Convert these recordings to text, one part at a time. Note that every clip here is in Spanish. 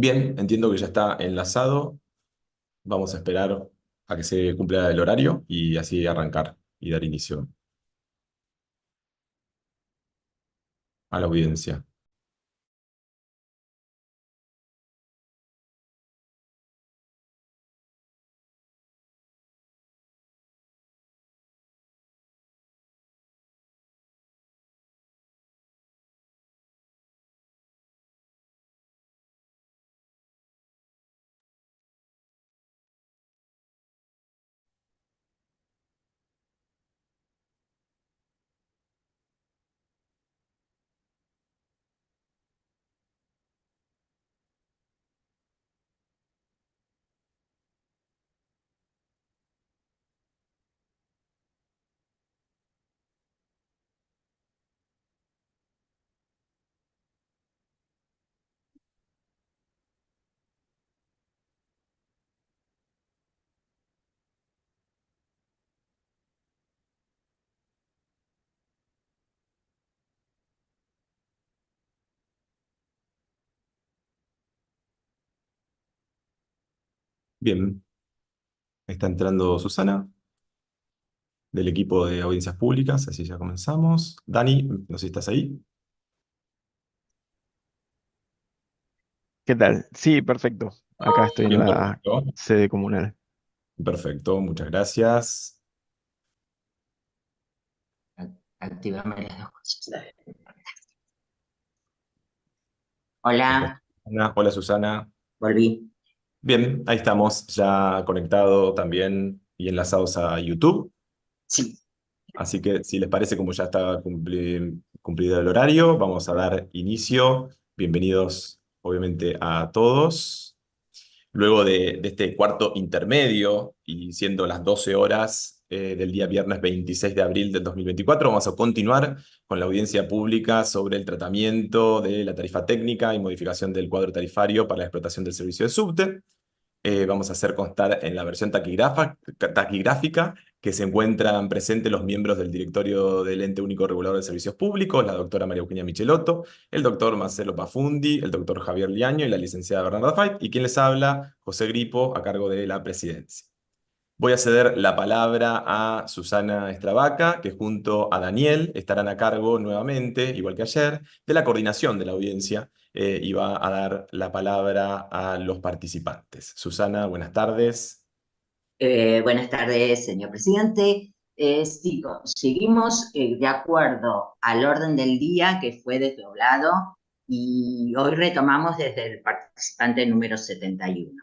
Bien, entiendo que ya está enlazado. Vamos a esperar a que se cumpla el horario y así arrancar y dar inicio a la audiencia. Bien, está entrando Susana del equipo de audiencias públicas, así ya comenzamos. Dani, no sé si estás ahí. ¿Qué tal? Sí, perfecto. Acá estoy en Bien, la perfecto. sede comunal. Perfecto, muchas gracias. Activame las dos cosas. Está Hola, Susana. Hola Susana. volví. Bien, ahí estamos, ya conectado también y enlazados a YouTube. Sí, Así que si les parece, como ya está cumplido el horario, vamos a dar inicio. Bienvenidos, obviamente, a todos. Luego de este cuarto intermedio y siendo las 12 horas del día viernes 26 de abril del 2024, vamos a continuar con la audiencia pública sobre el tratamiento de la tarifa técnica y modificación del cuadro tarifario para la explotación del servicio de subte. Vamos a hacer constar en la versión taquigráfica que se encuentran presentes los miembros del directorio del Ente Único Regulador de Servicios Públicos, la doctora María Eugenia Michelotto, el doctor Marcelo Pafundi, el doctor Javier Liaño y la licenciada Bernarda Fait, y quien les habla, José Gripo, a cargo de la presidencia. Voy a ceder la palabra a Susana Estravaca, que junto a Daniel estarán a cargo nuevamente, igual que ayer, de la coordinación de la audiencia y va a dar la palabra a los participantes. Susana, buenas tardes. buenas tardes, señor presidente. Seguimos de acuerdo al orden del día que fue desdoblado y hoy retomamos desde el participante número 71. Bien,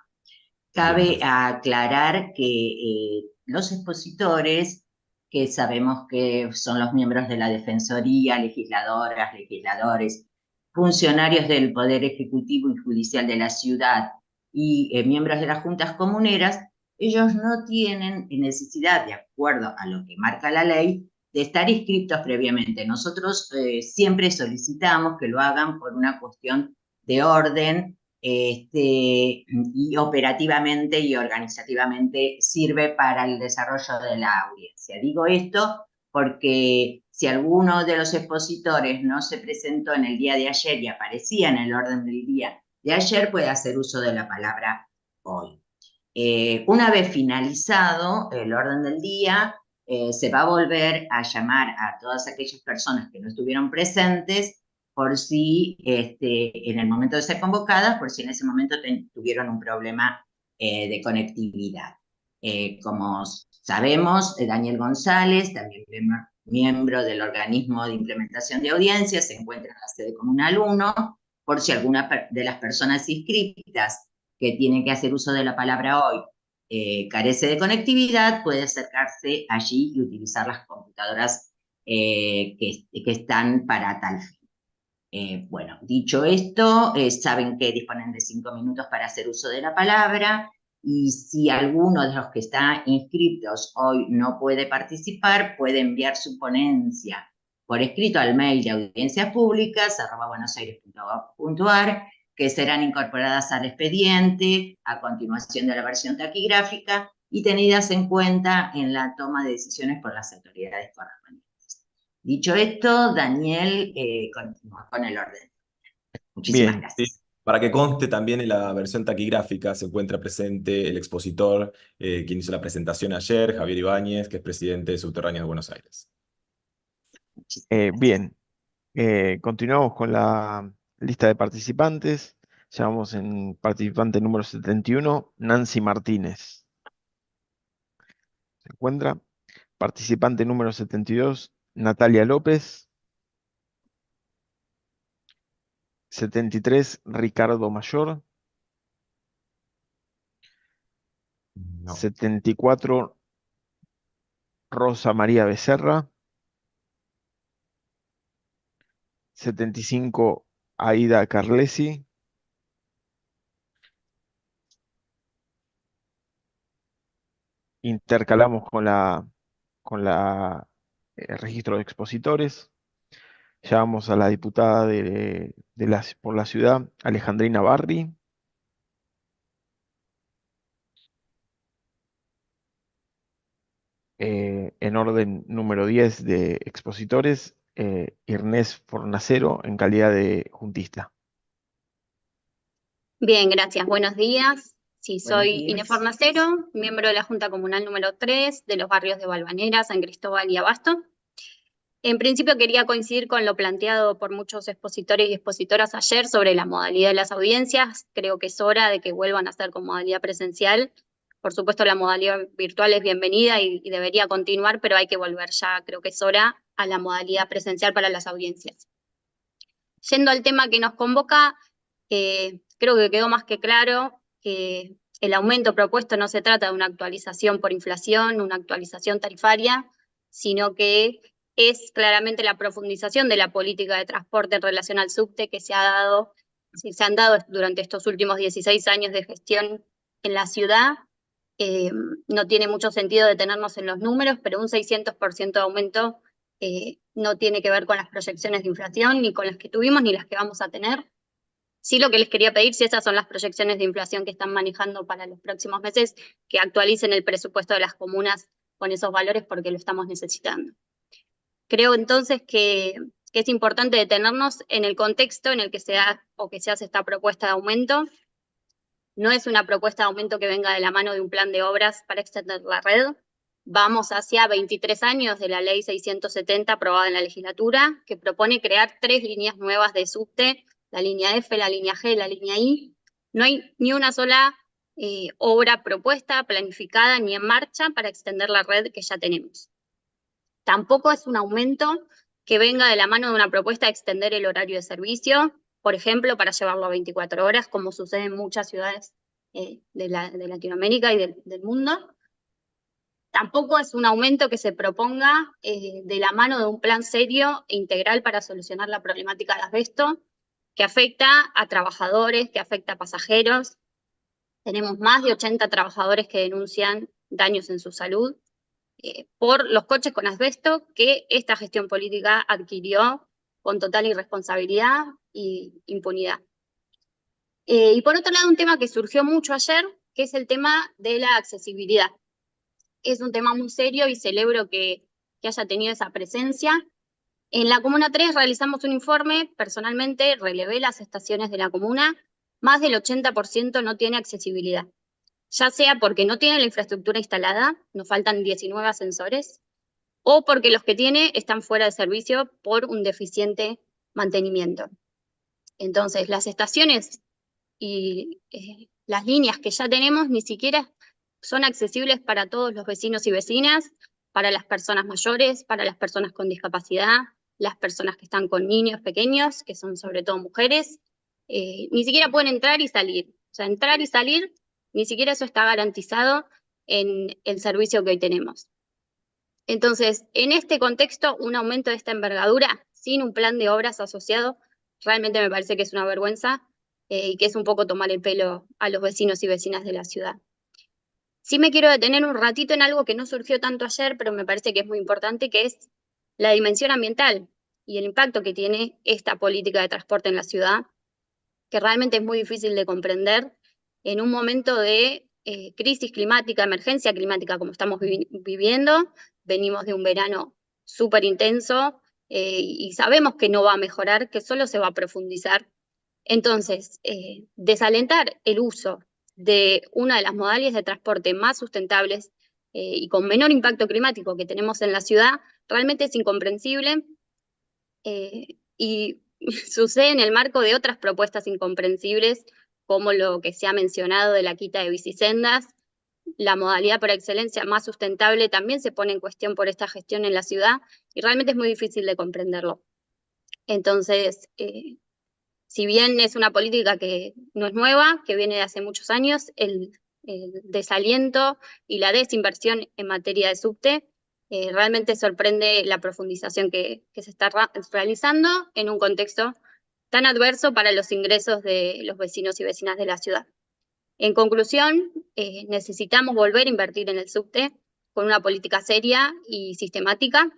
Cabe aclarar que los expositores, que sabemos que son los miembros de la Defensoría, legisladoras, legisladores, funcionarios del Poder Ejecutivo y Judicial de la ciudad y miembros de las juntas comuneras, ellos no tienen necesidad, de acuerdo a lo que marca la ley, de estar inscritos previamente. Nosotros siempre solicitamos que lo hagan por una cuestión de orden y operativamente y organizativamente sirve para el desarrollo de la audiencia. Digo esto porque si alguno de los expositores no se presentó en el día de ayer y aparecía en el orden del día de ayer, puede hacer uso de la palabra hoy. Una vez finalizado el orden del día, se va a volver a llamar a todas aquellas personas que no estuvieron presentes por si en el momento de ser convocadas, por si en ese momento tuvieron un problema de conectividad. Como sabemos, Daniel González, también miembro del organismo de implementación de audiencias, se encuentra en la sede comunal 1, por si alguna de las personas inscritas que tiene que hacer uso de la palabra hoy carece de conectividad, puede acercarse allí y utilizar las computadoras que están para tal fin. Bueno, dicho esto, saben que disponen de 5 minutos para hacer uso de la palabra y si alguno de los que está inscritos hoy no puede participar, puede enviar su ponencia por escrito al mail de audienciaspúblicas@buenosaires.gov.ar, que serán incorporadas al expediente a continuación de la versión taquigráfica y tenidas en cuenta en la toma de decisiones por las autoridades correspondientes. Dicho esto, Daniel continúa con el orden. Muchísimas Bien, gracias. Para que conste también en la versión taquigráfica se encuentra presente el expositor, quien hizo la presentación ayer, Javier Ibáñez, que es presidente de Subterráneos de Buenos Aires. Bien, continuamos con la lista de participantes. Ya vamos en participante número 71, Nancy Martínez. ¿Se encuentra? Participante número 72, Natalia López. 73, Ricardo Mayor. No. 74, Rosa María Becerra. 75, Aida Carlesi. Intercalamos con la registro de expositores. Ya vamos a la diputada por la ciudad, Alejandrina Barri. En orden número 10 de expositores, Irnés Fornacero en calidad de juntista. Bien, gracias. Buenos días. Sí, Buenos soy días. Inés Fornacero, miembro de la Junta Comunal número 3 de los barrios de Valvanera, San Cristóbal y Abasto. En principio quería coincidir con lo planteado por muchos expositores y expositoras ayer sobre la modalidad de las audiencias. Creo que es hora de que vuelvan a ser con modalidad presencial. Por supuesto, la modalidad virtual es bienvenida y debería continuar, pero hay que volver ya, creo que es hora, a la modalidad presencial para las audiencias. Yendo al tema que nos convoca, creo que quedó más que claro que el aumento propuesto no se trata de una actualización por inflación, una actualización tarifaria, sino que es claramente la profundización de la política de transporte en relación al subte que se han dado durante estos últimos 16 años de gestión en la ciudad. No tiene mucho sentido detenernos en los números, pero un 600% de aumento no tiene que ver con las proyecciones de inflación, ni con las que tuvimos, ni las que vamos a tener. Sí, lo que les quería pedir, si esas son las proyecciones de inflación que están manejando para los próximos meses, que actualicen el presupuesto de las comunas con esos valores porque lo estamos necesitando. Creo entonces que es importante detenernos en el contexto en el que se hace esta propuesta de aumento. No es una propuesta de aumento que venga de la mano de un plan de obras para extender la red. Vamos hacia 23 años de la ley 670 aprobada en la legislatura, que propone crear 3 líneas nuevas de subte, la línea F, la línea G, la línea I. No hay ni una sola obra propuesta, planificada, ni en marcha para extender la red que ya tenemos. Tampoco es un aumento que venga de la mano de una propuesta de extender el horario de servicio, por ejemplo, para llevarlo a 24 horas, como sucede en muchas ciudades de Latinoamérica y del mundo. Tampoco es un aumento que se proponga de la mano de un plan serio e integral para solucionar la problemática de asbesto, que afecta a trabajadores, que afecta a pasajeros. Tenemos más de 80 trabajadores que denuncian daños en su salud por los coches con asbesto que esta gestión política adquirió con total irresponsabilidad e impunidad. Y por otro lado, un tema que surgió mucho ayer, que es el tema de la accesibilidad. Es un tema muy serio y celebro que haya tenido esa presencia. En la Comuna 3 realizamos un informe, personalmente relevé las estaciones de la comuna, más del 80% no tiene accesibilidad, ya sea porque no tiene la infraestructura instalada, nos faltan 19 ascensores, o porque los que tiene están fuera de servicio por un deficiente mantenimiento. Entonces, las estaciones y las líneas que ya tenemos ni siquiera son accesibles para todos los vecinos y vecinas, para las personas mayores, para las personas con discapacidad, las personas que están con niños pequeños, que son sobre todo mujeres, ni siquiera pueden entrar y salir. O sea, entrar y salir, ni siquiera eso está garantizado en el servicio que hoy tenemos. Entonces, en este contexto, un aumento de esta envergadura, sin un plan de obras asociado, realmente me parece que es una vergüenza y que es un poco tomar el pelo a los vecinos y vecinas de la ciudad. Sí me quiero detener un ratito en algo que no surgió tanto ayer, pero me parece que es muy importante, que es la dimensión ambiental y el impacto que tiene esta política de transporte en la ciudad, que realmente es muy difícil de comprender en un momento de crisis climática, emergencia climática como estamos viviendo. Venimos de un verano súper intenso y sabemos que no va a mejorar, que solo se va a profundizar Entonces, desalentar el uso de una de las modalidades de transporte más sustentables y con menor impacto climático que tenemos en la ciudad, realmente es incomprensible y sucede en el marco de otras propuestas incomprensibles, como lo que se ha mencionado de la quita de bicisendas. La modalidad por excelencia más sustentable también se pone en cuestión por esta gestión en la ciudad y realmente es muy difícil de comprenderlo. Entonces, si bien es una política que no es nueva, que viene de hace muchos años, el desaliento y la desinversión en materia de subte, realmente sorprende la profundización que se está realizando en un contexto tan adverso para los ingresos de los vecinos y vecinas de la ciudad. En conclusión, necesitamos volver a invertir en el subte con una política seria y sistemática.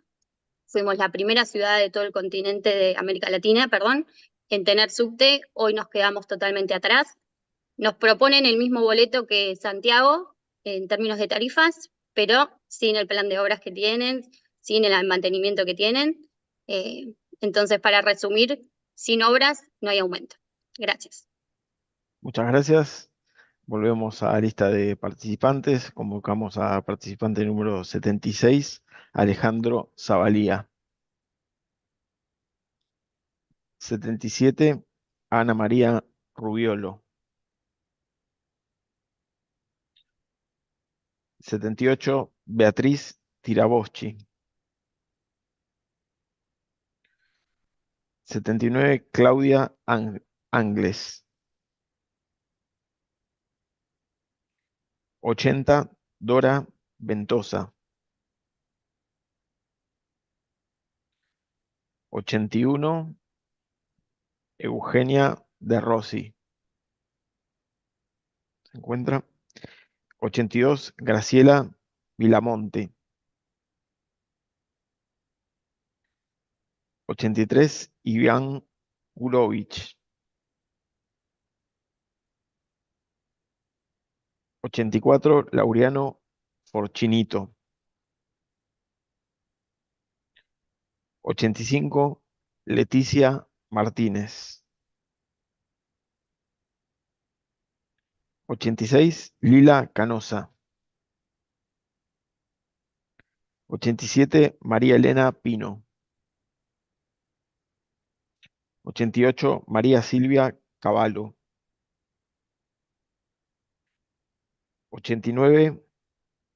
Fuimos la primera ciudad de todo el continente de América Latina, perdón, en tener subte. Hoy nos quedamos totalmente atrás. Nos proponen el mismo boleto que Santiago en términos de tarifas, pero sin el plan de obras que tienen, sin el mantenimiento que tienen. Entonces, para resumir, sin obras no hay aumento. Gracias. Muchas gracias. Volvemos a la lista de participantes. Convocamos a participante número 76, Alejandro Zavalía. 77, Ana María Rubiolo. 78, Beatriz Tiraboschi. 79, Claudia Angles. 80, Dora Ventosa. 81, Eugenia De Rossi. ¿Se encuentra? 82, Graciela Vilamonte. 83, Iván Gurovich. 84, Laureano Forchinito. 85, Leticia Martínez. 86, Lila Canosa. 87, María Elena Pino. 88, María Silvia Cavallo. 89,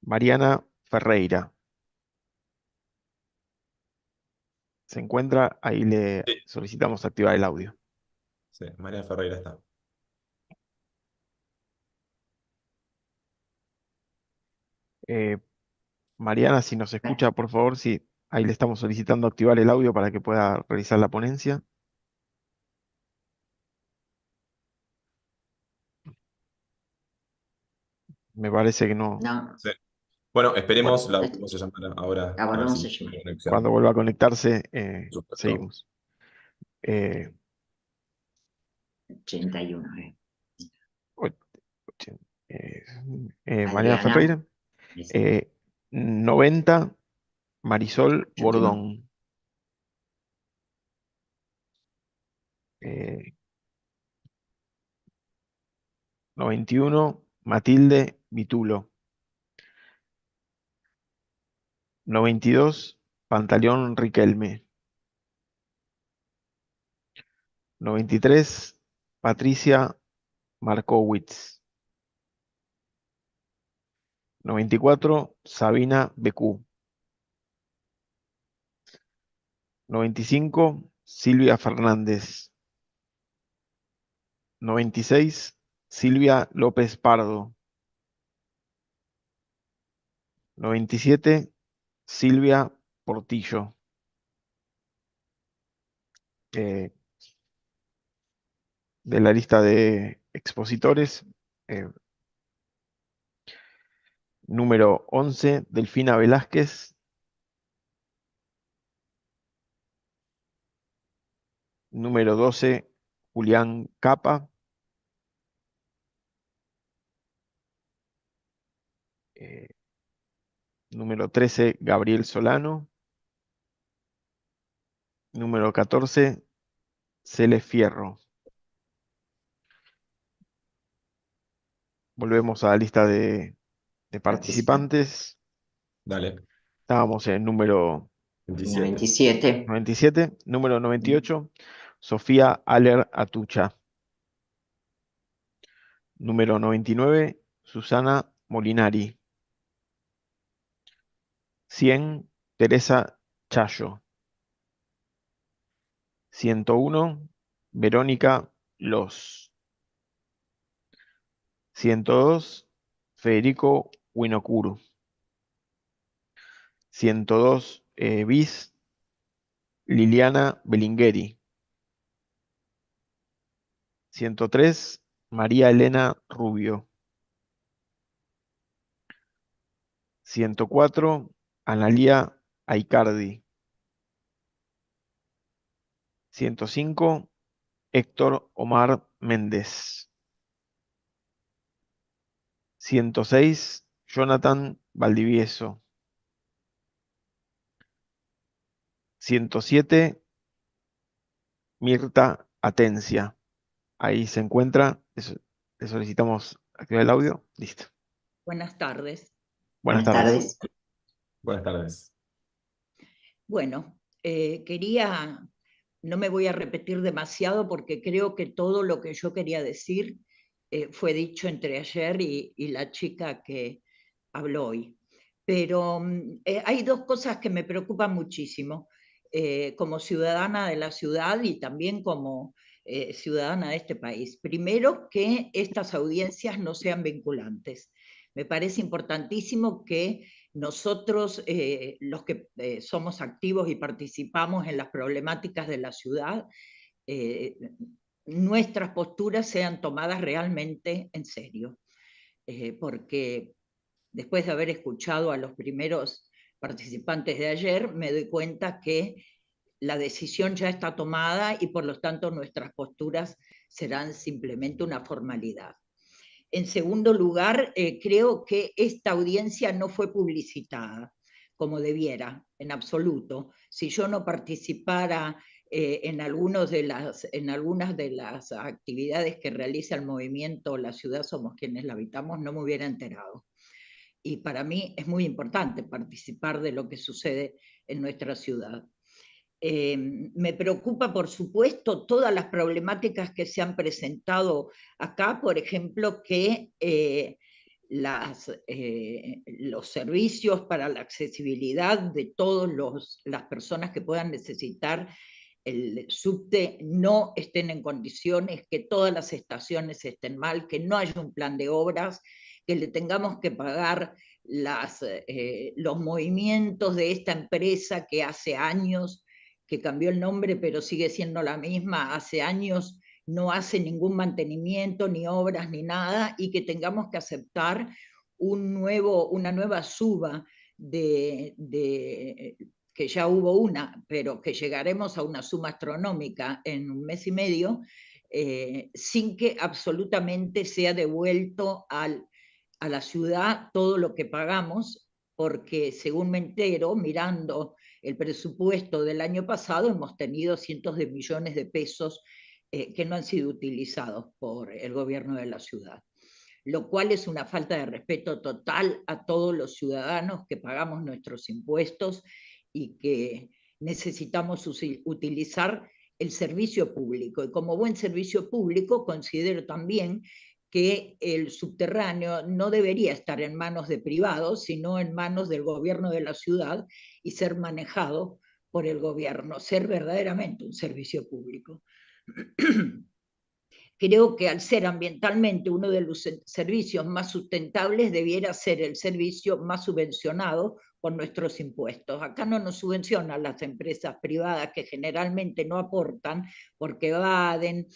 Mariana Ferreira. ¿Se encuentra? Ahí le Sí, solicitamos activar el audio. sí, María Ferreira está. Eh, Mariana, si nos escucha, por favor, sí, ahí le estamos solicitando activar el audio para que pueda realizar la ponencia. Me parece que no. No, Sí. Bueno, bueno, esperemos, la volvemos a llamar ahora, la a ver volvemos si a llamar. tiene conexión. Cuando vuelva a conectarse, Por supuesto. seguimos. Eh, 81. och- och- eh, Mariana Adriana, Ferreira. 90, Marisol 81. Bordón. 91, Matilde Vitulo. 92, Pantaleón Riquelme. 93, Patricia Markowitz. 94, Sabina Becú. 95, Silvia Fernández. 96, Silvia López Pardo. 97, Silvia Portillo. Eh, de la lista de expositores, eh, número 11, Delfina Velázquez. Número 12, Julián Capa. Eh, número 13, Gabriel Solano. Número 14, Cele Fierro. Volvemos a la lista de Participante. participantes. Dale. Estábamos en el número 27. 97. 97, número 98, Sofía Aller Atucha. Número 99, Susana Molinari. 100, Teresa Chayo. 101, Verónica Los. 102, Federico Winokuru. 102, bis, Liliana Bellingheri. 103, María Elena Rubio. 104, Analía Aicardi. 105, Héctor Omar Méndez. 106, Jonathan Valdivieso. 107, Mirta Atencia. Ahí se encuentra. Le solicitamos activar el audio. Listo. Buenas tardes. Buenas Buenas tardes. tardes. Buenas tardes. Bueno, no me voy a repetir demasiado porque creo que todo lo que yo quería decir fue dicho entre ayer y la chica que habló hoy. Pero hay dos cosas que me preocupan muchísimo como ciudadana de la ciudad y también como ciudadana de este país. Primero, que estas audiencias no sean vinculantes. Me parece importantísimo que nosotros, los que somos activos y participamos en las problemáticas de la ciudad, nuestras posturas sean tomadas realmente en serio. Porque después de haber escuchado a los primeros participantes de ayer, me doy cuenta que la decisión ya está tomada y por lo tanto nuestras posturas serán simplemente una formalidad. En segundo lugar, creo que esta audiencia no fue publicitada como debiera, en absoluto. Si yo no participara en algunas de las actividades que realiza el movimiento La Ciudad Somos Quienes la Habitamos, no me hubiera enterado. Y para mí es muy importante participar de lo que sucede en nuestra ciudad. Me preocupa, por supuesto, todas las problemáticas que se han presentado acá, por ejemplo, que los servicios para la accesibilidad de todas las personas que puedan necesitar el subte no estén en condiciones, que todas las estaciones estén mal, que no haya un plan de obras, que le tengamos que pagar los movimientos de esta empresa que hace años que cambió el nombre, pero sigue siendo la misma, hace años no hace ningún mantenimiento, ni obras, ni nada, y que tengamos que aceptar una nueva suba que ya hubo una, pero que llegaremos a una suma astronómica en un mes y medio, sin que absolutamente sea devuelto a la ciudad todo lo que pagamos, porque según me entero, mirando el presupuesto del año pasado, hemos tenido cientos de millones de pesos que no han sido utilizados por el gobierno de la ciudad, lo cual es una falta de respeto total a todos los ciudadanos que pagamos nuestros impuestos y que necesitamos utilizar el servicio público. Y como buen servicio público, considero también que el subterráneo no debería estar en manos de privados, sino en manos del gobierno de la ciudad y ser manejado por el gobierno, ser verdaderamente un servicio público. Creo que al ser ambientalmente uno de los servicios más sustentables, debiera ser el servicio más subvencionado con nuestros impuestos. Acá no nos subvencionan las empresas privadas que generalmente no aportan porque evaden,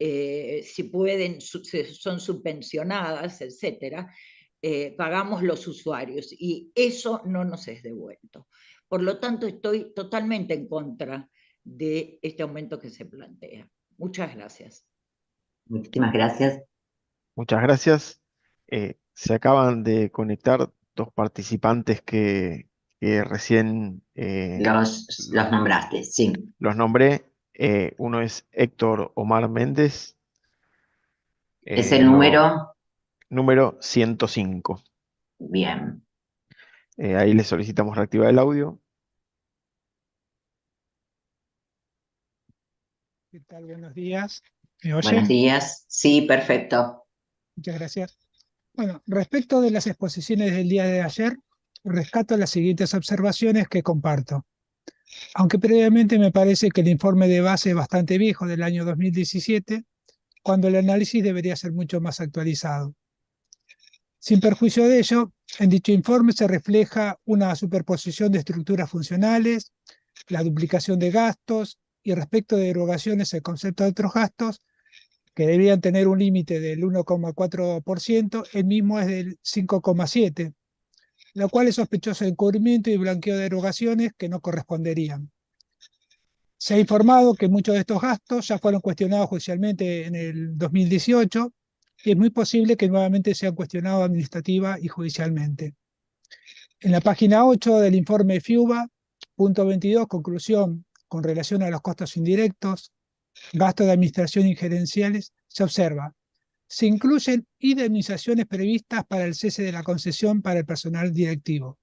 si pueden, son subvencionadas, etcétera. Pagamos los usuarios y eso no nos es devuelto. Por lo tanto, estoy totalmente en contra de este aumento que se plantea. Muchas gracias. Muchísimas gracias. Muchas gracias. Se acaban de conectar dos participantes que recién Los nombraste, sí. los nombré. Uno es Héctor Omar Méndez. Es el número número 105. Bien. Ahí le solicitamos reactivar el audio. ¿Qué tal? Buenos días. ¿Me Buenos oyen? días. Sí, perfecto. Muchas gracias. Bueno, respecto de las exposiciones del día de ayer, rescato las siguientes observaciones que comparto. Aunque previamente me parece que el informe de base es bastante viejo, del año 2017, cuando el análisis debería ser mucho más actualizado. Sin perjuicio de ello, en dicho informe se refleja una superposición de estructuras funcionales, la duplicación de gastos y, respecto de erogaciones, el concepto de otros gastos, que debían tener un límite del 1,4%, el mismo es del 5,7%, lo cual es sospechoso de encubrimiento y blanqueo de erogaciones que no corresponderían. Se ha informado que muchos de estos gastos ya fueron cuestionados judicialmente en el 2018 y es muy posible que nuevamente sean cuestionados administrativa y judicialmente. En la página 8 del informe FIUBA, punto 22, conclusión con relación a los costos indirectos, gastos de administración y gerenciales, se observa: se incluyen indemnizaciones previstas para el cese de la concesión para el personal directivo.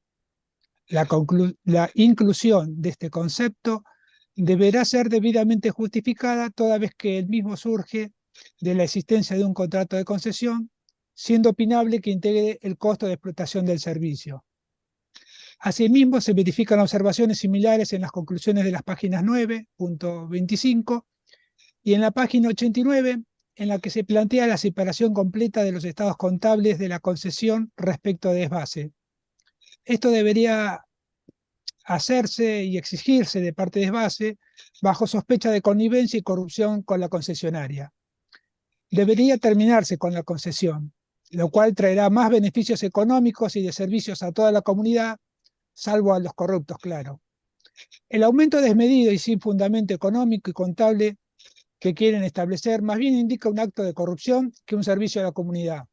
La inclusión de este concepto deberá ser debidamente justificada toda vez que el mismo surge de la existencia de un contrato de concesión, siendo opinable que integre el costo de explotación del servicio. Asimismo, se verifican observaciones similares en las conclusiones de las páginas 9.25 y en la página 89, en la que se plantea la separación completa de los estados contables de la concesión respecto de desvase. Esto debería hacerse y exigirse de parte de desvase bajo sospecha de connivencia y corrupción con la concesionaria. Debería terminarse con la concesión, lo cual traerá más beneficios económicos y de servicios a toda la comunidad, salvo a los corruptos, claro. El aumento desmedido y sin fundamento económico y contable que quieren establecer más bien indica un acto de corrupción que un servicio a la comunidad.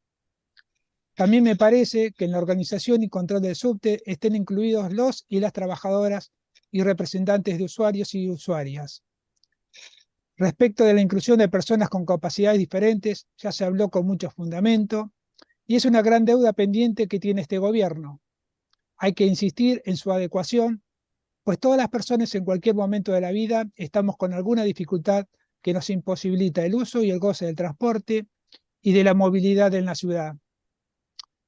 También me parece que en la organización y control del subte estén incluidos los y las trabajadoras y representantes de usuarios y usuarias. Respecto de la inclusión de personas con capacidades diferentes, ya se habló con mucho fundamento, y es una gran deuda pendiente que tiene este gobierno. Hay que insistir en su adecuación, pues todas las personas en cualquier momento de la vida estamos con alguna dificultad que nos imposibilita el uso y el goce del transporte y de la movilidad en la ciudad.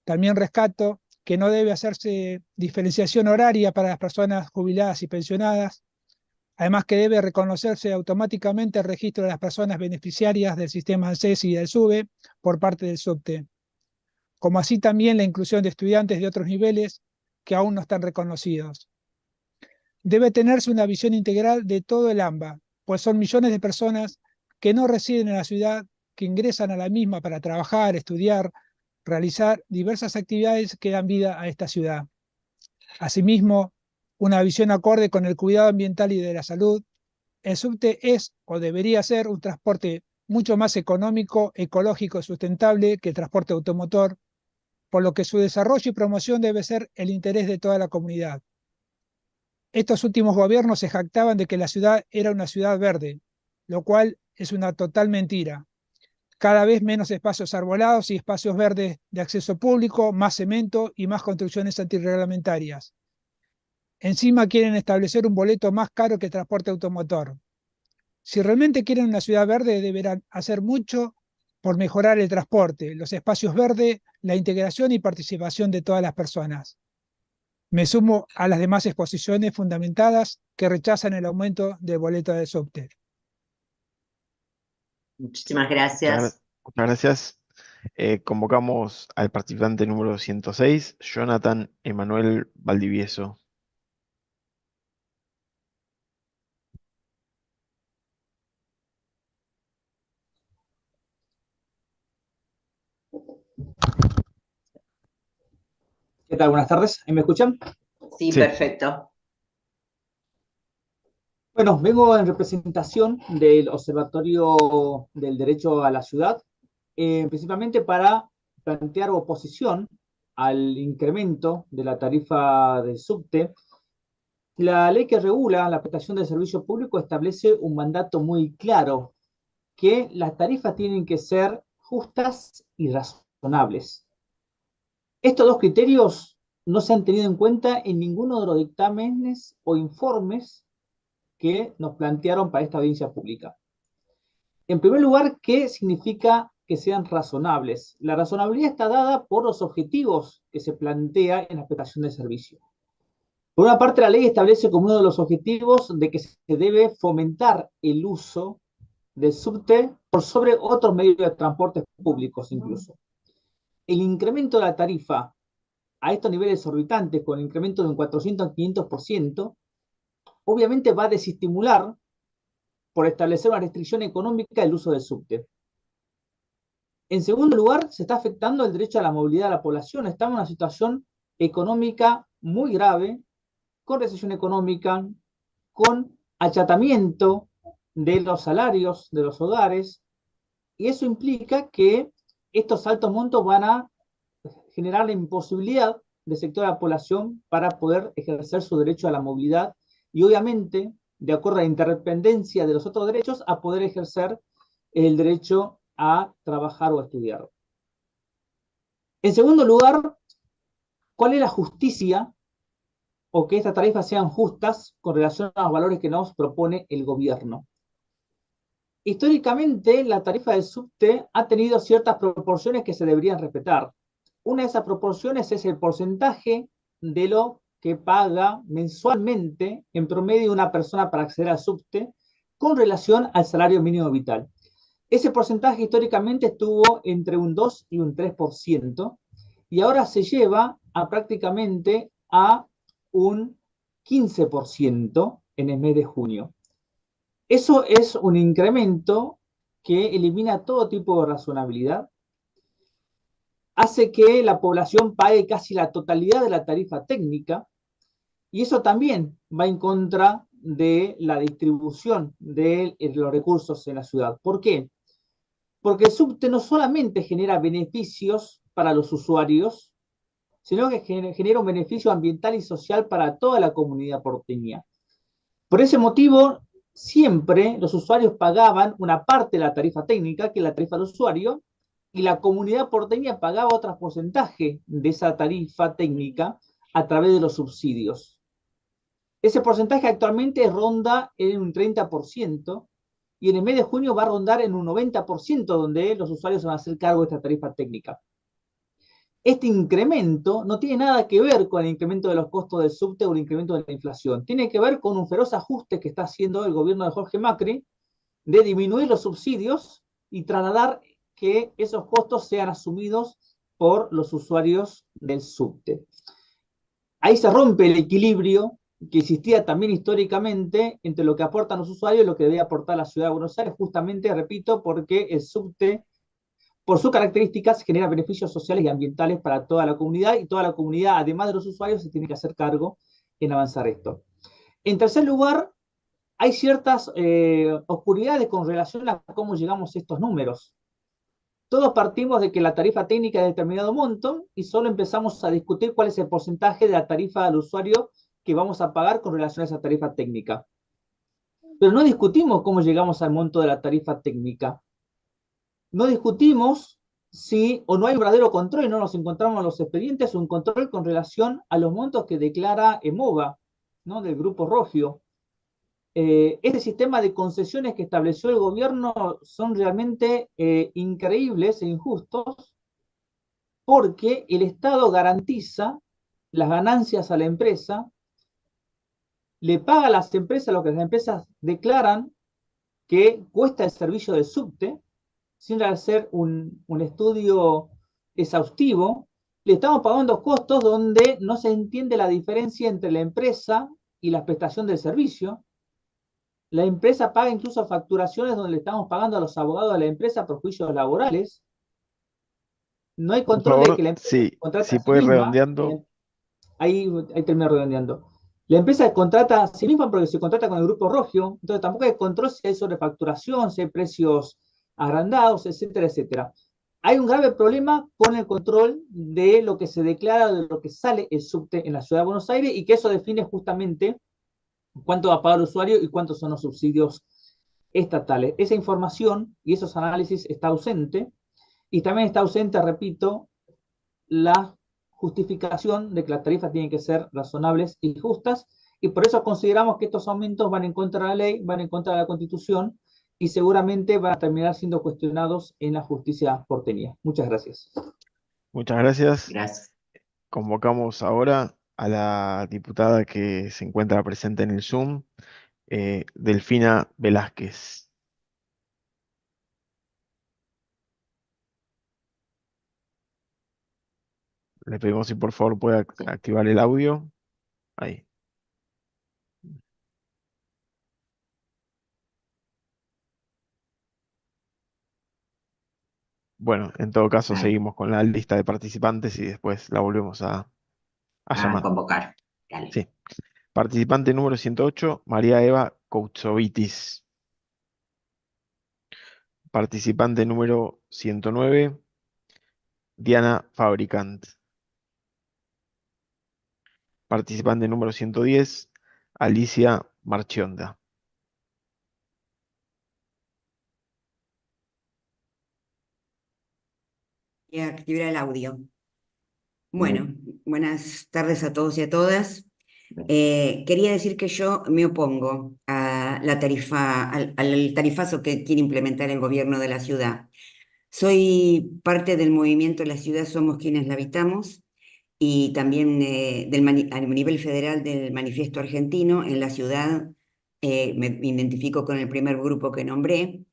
También rescato que no debe hacerse diferenciación horaria para las personas jubiladas y pensionadas, además que debe reconocerse automáticamente el registro de las personas beneficiarias del sistema ANSES y del SUBE por parte del subte, como así también la inclusión de estudiantes de otros niveles que aún no están reconocidos. Debe tenerse una visión integral de todo el AMBA, pues son millones de personas que no residen en la ciudad, que ingresan a la misma para trabajar, estudiar, realizar diversas actividades que dan vida a esta ciudad. Asimismo, una visión acorde con el cuidado ambiental y de la salud, el subte es o debería ser un transporte mucho más económico, ecológico y sustentable que el transporte automotor, por lo que su desarrollo y promoción debe ser el interés de toda la comunidad. Estos últimos gobiernos se jactaban de que la ciudad era una ciudad verde, lo cual es una total mentira. Cada vez menos espacios arbolados y espacios verdes de acceso público, más cemento y más construcciones antirreglamentarias. Encima quieren establecer un boleto más caro que el transporte automotor. Si realmente quieren una ciudad verde, deberán hacer mucho por mejorar el transporte, los espacios verdes, la integración y participación de todas las personas. Me sumo a las demás exposiciones fundamentadas que rechazan el aumento del boleto de subte. Muchísimas gracias. Muchas gracias. Convocamos al participante número 106, Jonathan Emanuel Valdivieso. ¿Qué tal? Buenas tardes. ¿Ahí me escuchan? Sí, Sí. perfecto. Bueno, vengo en representación del Observatorio del Derecho a la Ciudad, principalmente para plantear oposición al incremento de la tarifa del subte. La ley que regula la prestación del servicio público establece un mandato muy claro, que las tarifas tienen que ser justas y razonables. razonables. Estos dos criterios no se han tenido en cuenta en ninguno de los dictámenes o informes que nos plantearon para esta audiencia pública. En primer lugar, ¿qué significa que sean razonables? La razonabilidad está dada por los objetivos que se plantea en la prestación de servicio. Por una parte, la ley establece como uno de los objetivos de que se debe fomentar el uso del subte por sobre otros medios de transporte públicos incluso. El incremento de la tarifa a estos niveles exorbitantes, con el incremento de un 400 a 500%, obviamente va a desestimular por establecer una restricción económica del uso del subte. En segundo lugar, se está afectando el derecho a la movilidad de la población. Estamos en una situación económica muy grave, con recesión económica, con achatamiento de los salarios de los hogares, y eso implica que estos altos montos van a generar la imposibilidad del sector de la población para poder ejercer su derecho a la movilidad y obviamente, de acuerdo a la interdependencia de los otros derechos, a poder ejercer el derecho a trabajar o a estudiar. En segundo lugar, ¿cuál es la justicia o que estas tarifas sean justas con relación a los valores que nos propone el gobierno? Históricamente, la tarifa del subte ha tenido ciertas proporciones que se deberían respetar. Una de esas proporciones es el porcentaje de lo que paga mensualmente en promedio una persona para acceder al subte con relación al salario mínimo vital. Ese porcentaje históricamente estuvo entre un 2 y un 3%, y ahora se lleva a prácticamente a un 15% en el mes de junio. Eso es un incremento que elimina todo tipo de razonabilidad, hace que la población pague casi la totalidad de la tarifa técnica, y eso también va en contra de la distribución de los recursos en la ciudad. ¿Por qué? Porque el subte no solamente genera beneficios para los usuarios, sino que genera un beneficio ambiental y social para toda la comunidad porteña. Por ese motivo, siempre los usuarios pagaban una parte de la tarifa técnica, que es la tarifa del usuario, y la comunidad porteña pagaba otro porcentaje de esa tarifa técnica a través de los subsidios. Ese porcentaje actualmente ronda en un 30%, y en el mes de junio va a rondar en un 90%, donde los usuarios van a hacer cargo de esta tarifa técnica. Este incremento no tiene nada que ver con el incremento de los costos del subte o el incremento de la inflación. Tiene que ver con un feroz ajuste que está haciendo el gobierno de Jorge Macri de disminuir los subsidios y trasladar que esos costos sean asumidos por los usuarios del subte. Ahí se rompe el equilibrio que existía también históricamente entre lo que aportan los usuarios y lo que debe aportar la ciudad de Buenos Aires, justamente, repito, porque el subte, por sus características, genera beneficios sociales y ambientales para toda la comunidad, y toda la comunidad, además de los usuarios, se tiene que hacer cargo en avanzar esto. En tercer lugar, hay ciertas oscuridades con relación a cómo llegamos a estos números. Todos partimos de que la tarifa técnica es de determinado monto y solo empezamos a discutir cuál es el porcentaje de la tarifa al usuario que vamos a pagar con relación a esa tarifa técnica. Pero no discutimos cómo llegamos al monto de la tarifa técnica. No discutimos si o no hay un verdadero control y no nos encontramos en los expedientes un control con relación a los montos que declara EMOVA, ¿no?, del Grupo Rogio. Este sistema de concesiones que estableció el gobierno son realmente increíbles e injustos, porque el Estado garantiza las ganancias a la empresa, le paga a las empresas lo que las empresas declaran que cuesta el servicio del subte, sin hacer un estudio exhaustivo. Le estamos pagando costos donde no se entiende la diferencia entre la empresa y la prestación del servicio. La empresa paga incluso facturaciones donde le estamos pagando a los abogados de la empresa por juicios laborales. No hay Por control de favor, que la empresa sí, contrata si a sí puedes misma. redondeando. Ahí termino redondeando. La empresa contrata a sí misma porque se contrata con el Grupo Rogio, entonces tampoco hay control si hay sobrefacturación, si hay precios agrandados, etcétera, etcétera. Hay un grave problema con el control de lo que se declara, de lo que sale el subte en la ciudad de Buenos Aires, y que eso define justamente cuánto va a pagar el usuario y cuántos son los subsidios estatales. Esa información y esos análisis está ausente, Y también está ausente, repito, la justificación de que las tarifas tienen que ser razonables y justas, y por eso consideramos que estos aumentos van en contra de la ley, van en contra de la Constitución, y seguramente van a terminar siendo cuestionados en la justicia porteña. Muchas gracias. Muchas gracias. Gracias. Convocamos ahora a la diputada que se encuentra presente en el Zoom, Delfina Velázquez. Le pedimos si por favor puede activar el audio. Ahí. Bueno, en todo caso Ahí. seguimos con la lista de participantes y después la volvemos a A llamar. convocar. Dale. Sí. Participante número 108, María Eva Koutsovitis. Participante número 109, Diana Fabricant. Participante número 110, Alicia Marchionda. Y activar el audio. Bueno, buenas tardes a todos y a todas. Quería decir que yo me opongo a la tarifa, al tarifazo que quiere implementar el gobierno de la ciudad. Soy parte del movimiento La Ciudad Somos Quienes la Habitamos y también a nivel federal del Manifiesto Argentino. En la ciudad me identifico con el primer grupo que nombré.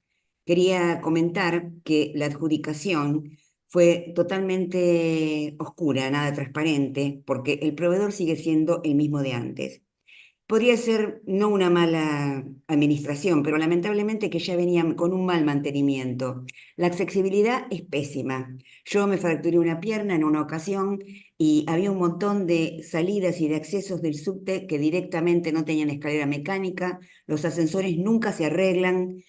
Quería comentar que la adjudicación fue totalmente oscura, nada transparente, porque el proveedor sigue siendo el mismo de antes. Podría ser no una mala administración, pero lamentablemente que ya venían con un mal mantenimiento. La accesibilidad es pésima. Yo me fracturé una pierna en una ocasión y había un montón de salidas y de accesos del subte que directamente no tenían escalera mecánica, los ascensores nunca se arreglan.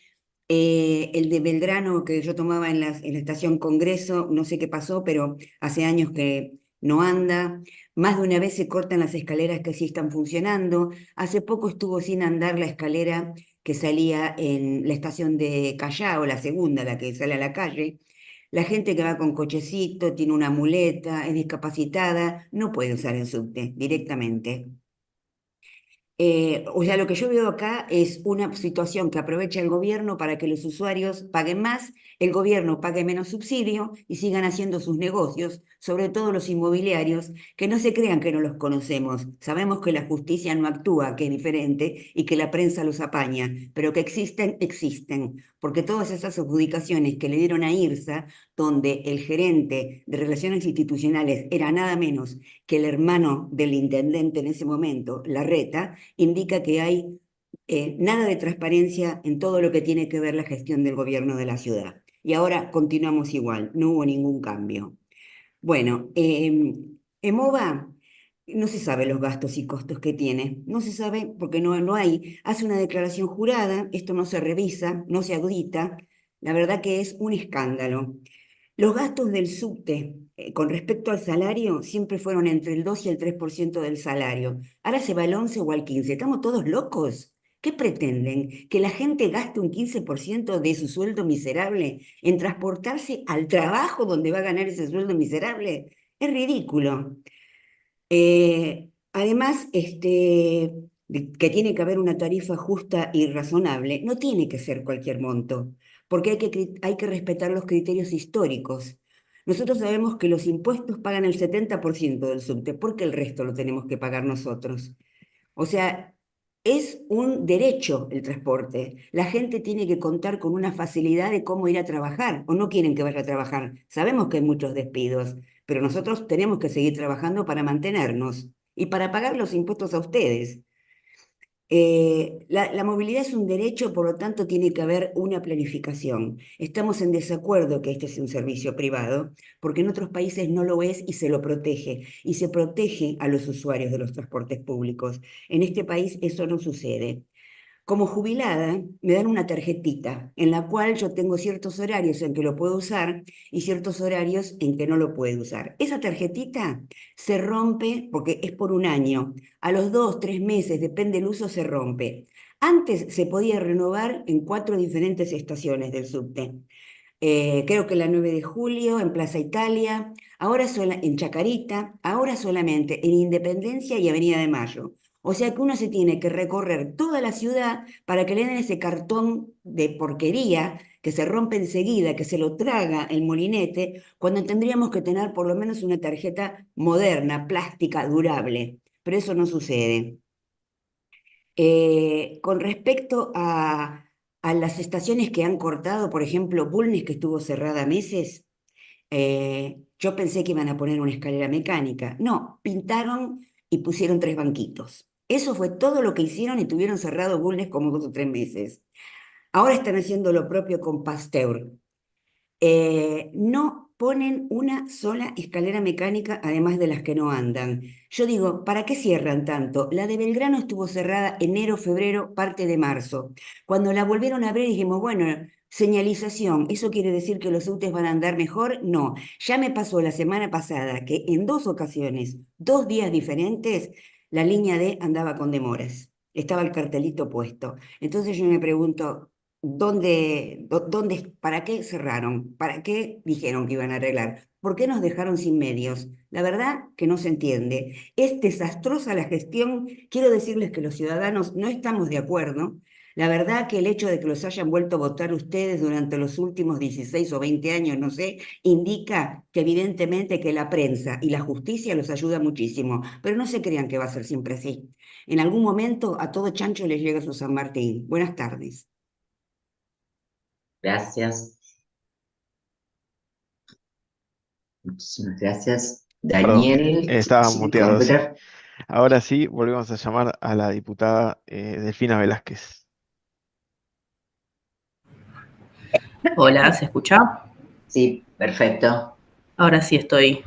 El de Belgrano que yo tomaba en la estación Congreso, no sé qué pasó, pero hace años que no anda. Más de una vez se cortan las escaleras que sí están funcionando. Hace poco estuvo sin andar la escalera que salía en la estación de Callao, la segunda, la que sale a la calle. La gente que va con cochecito, tiene una muleta, es discapacitada, no puede usar el subte directamente. O sea, lo que yo veo acá es una situación que aprovecha el gobierno para que los usuarios paguen más, el gobierno pague menos subsidio y sigan haciendo sus negocios, sobre todo los inmobiliarios, que no se crean que no los conocemos. Sabemos que la justicia no actúa, que es diferente, y que la prensa los apaña, pero que existen, existen, porque todas esas adjudicaciones que le dieron a IRSA, donde el gerente de Relaciones Institucionales era nada menos que el hermano del intendente en ese momento, Larreta, indica que hay nada de transparencia en todo lo que tiene que ver la gestión del gobierno de la ciudad. Y ahora continuamos igual, no hubo ningún cambio. Bueno, EMOVA no se sabe los gastos y costos que tiene, no se sabe porque no hay, hace una declaración jurada, esto no se revisa, no se audita, la verdad que es un escándalo. Los gastos del subte con respecto al salario siempre fueron entre el 2 y el 3% del salario. Ahora se va al 11 o al 15. ¿Estamos todos locos? ¿Qué pretenden? ¿Que la gente gaste un 15% de su sueldo miserable en transportarse al trabajo donde va a ganar ese sueldo miserable? Es ridículo. Además, que tiene que haber una tarifa justa y razonable, no tiene que ser cualquier monto, porque hay que respetar los criterios históricos. Nosotros sabemos que los impuestos pagan el 70% del subte, porque el resto lo tenemos que pagar nosotros. O sea, es un derecho el transporte. La gente tiene que contar con una facilidad de cómo ir a trabajar, o no quieren que vaya a trabajar. Sabemos que hay muchos despidos, pero nosotros tenemos que seguir trabajando para mantenernos y para pagar los impuestos a ustedes. La movilidad es un derecho, por lo tanto tiene que haber una planificación. Estamos en desacuerdo que este sea un servicio privado, porque en otros países no lo es y se lo protege, y se protege a los usuarios de los transportes públicos. En este país eso no sucede. Como jubilada, me dan una tarjetita en la cual yo tengo ciertos horarios en que lo puedo usar y ciertos horarios en que no lo puedo usar. Esa tarjetita se rompe porque es por un año. A los 2, 3 meses, depende del uso, se rompe. Antes se podía renovar en 4 diferentes estaciones del subte. creo que la 9 de julio, en Plaza Italia, ahora en Chacarita, ahora solamente en Independencia y Avenida de Mayo. O sea que uno se tiene que recorrer toda la ciudad para que le den ese cartón de porquería que se rompe enseguida, que se lo traga el molinete, cuando tendríamos que tener por lo menos una tarjeta moderna, plástica, durable. Pero eso no sucede. Con respecto a las estaciones que han cortado, por ejemplo, Bulnes, que estuvo cerrada meses, yo pensé que iban a poner una escalera mecánica. No, pintaron y pusieron 3 banquitos. Eso fue todo lo que hicieron y tuvieron cerrado Bulnes como 2 o 3 meses. Ahora están haciendo lo propio con Pasteur. No ponen una sola escalera mecánica, además de las que no andan. Yo digo, ¿para qué cierran tanto? La de Belgrano estuvo cerrada enero, febrero, parte de marzo. Cuando la volvieron a abrir dijimos, bueno, señalización, ¿eso quiere decir que los subtes van a andar mejor? No, ya me pasó la semana pasada que en 2 ocasiones, 2 días diferentes, la línea D andaba con demoras. Estaba el cartelito puesto. Entonces yo me pregunto, ¿para qué cerraron? ¿Para qué dijeron que iban a arreglar? ¿Por qué nos dejaron sin medios? La verdad que no se entiende. Es desastrosa la gestión. Quiero decirles que los ciudadanos no estamos de acuerdo. La verdad que el hecho de que los hayan vuelto a votar ustedes durante los últimos 16 o 20 años, no sé, indica que evidentemente que la prensa y la justicia los ayuda muchísimo. Pero no se crean que va a ser siempre así. En algún momento a todo chancho les llega su San Martín. Buenas tardes. Gracias. Muchísimas gracias. Perdón, Daniel, estaba sí, muteado, sí. completar. Ahora sí, volvemos a llamar a la diputada Delfina Velázquez. Hola, ¿se escucha? Sí, perfecto. Ahora sí estoy.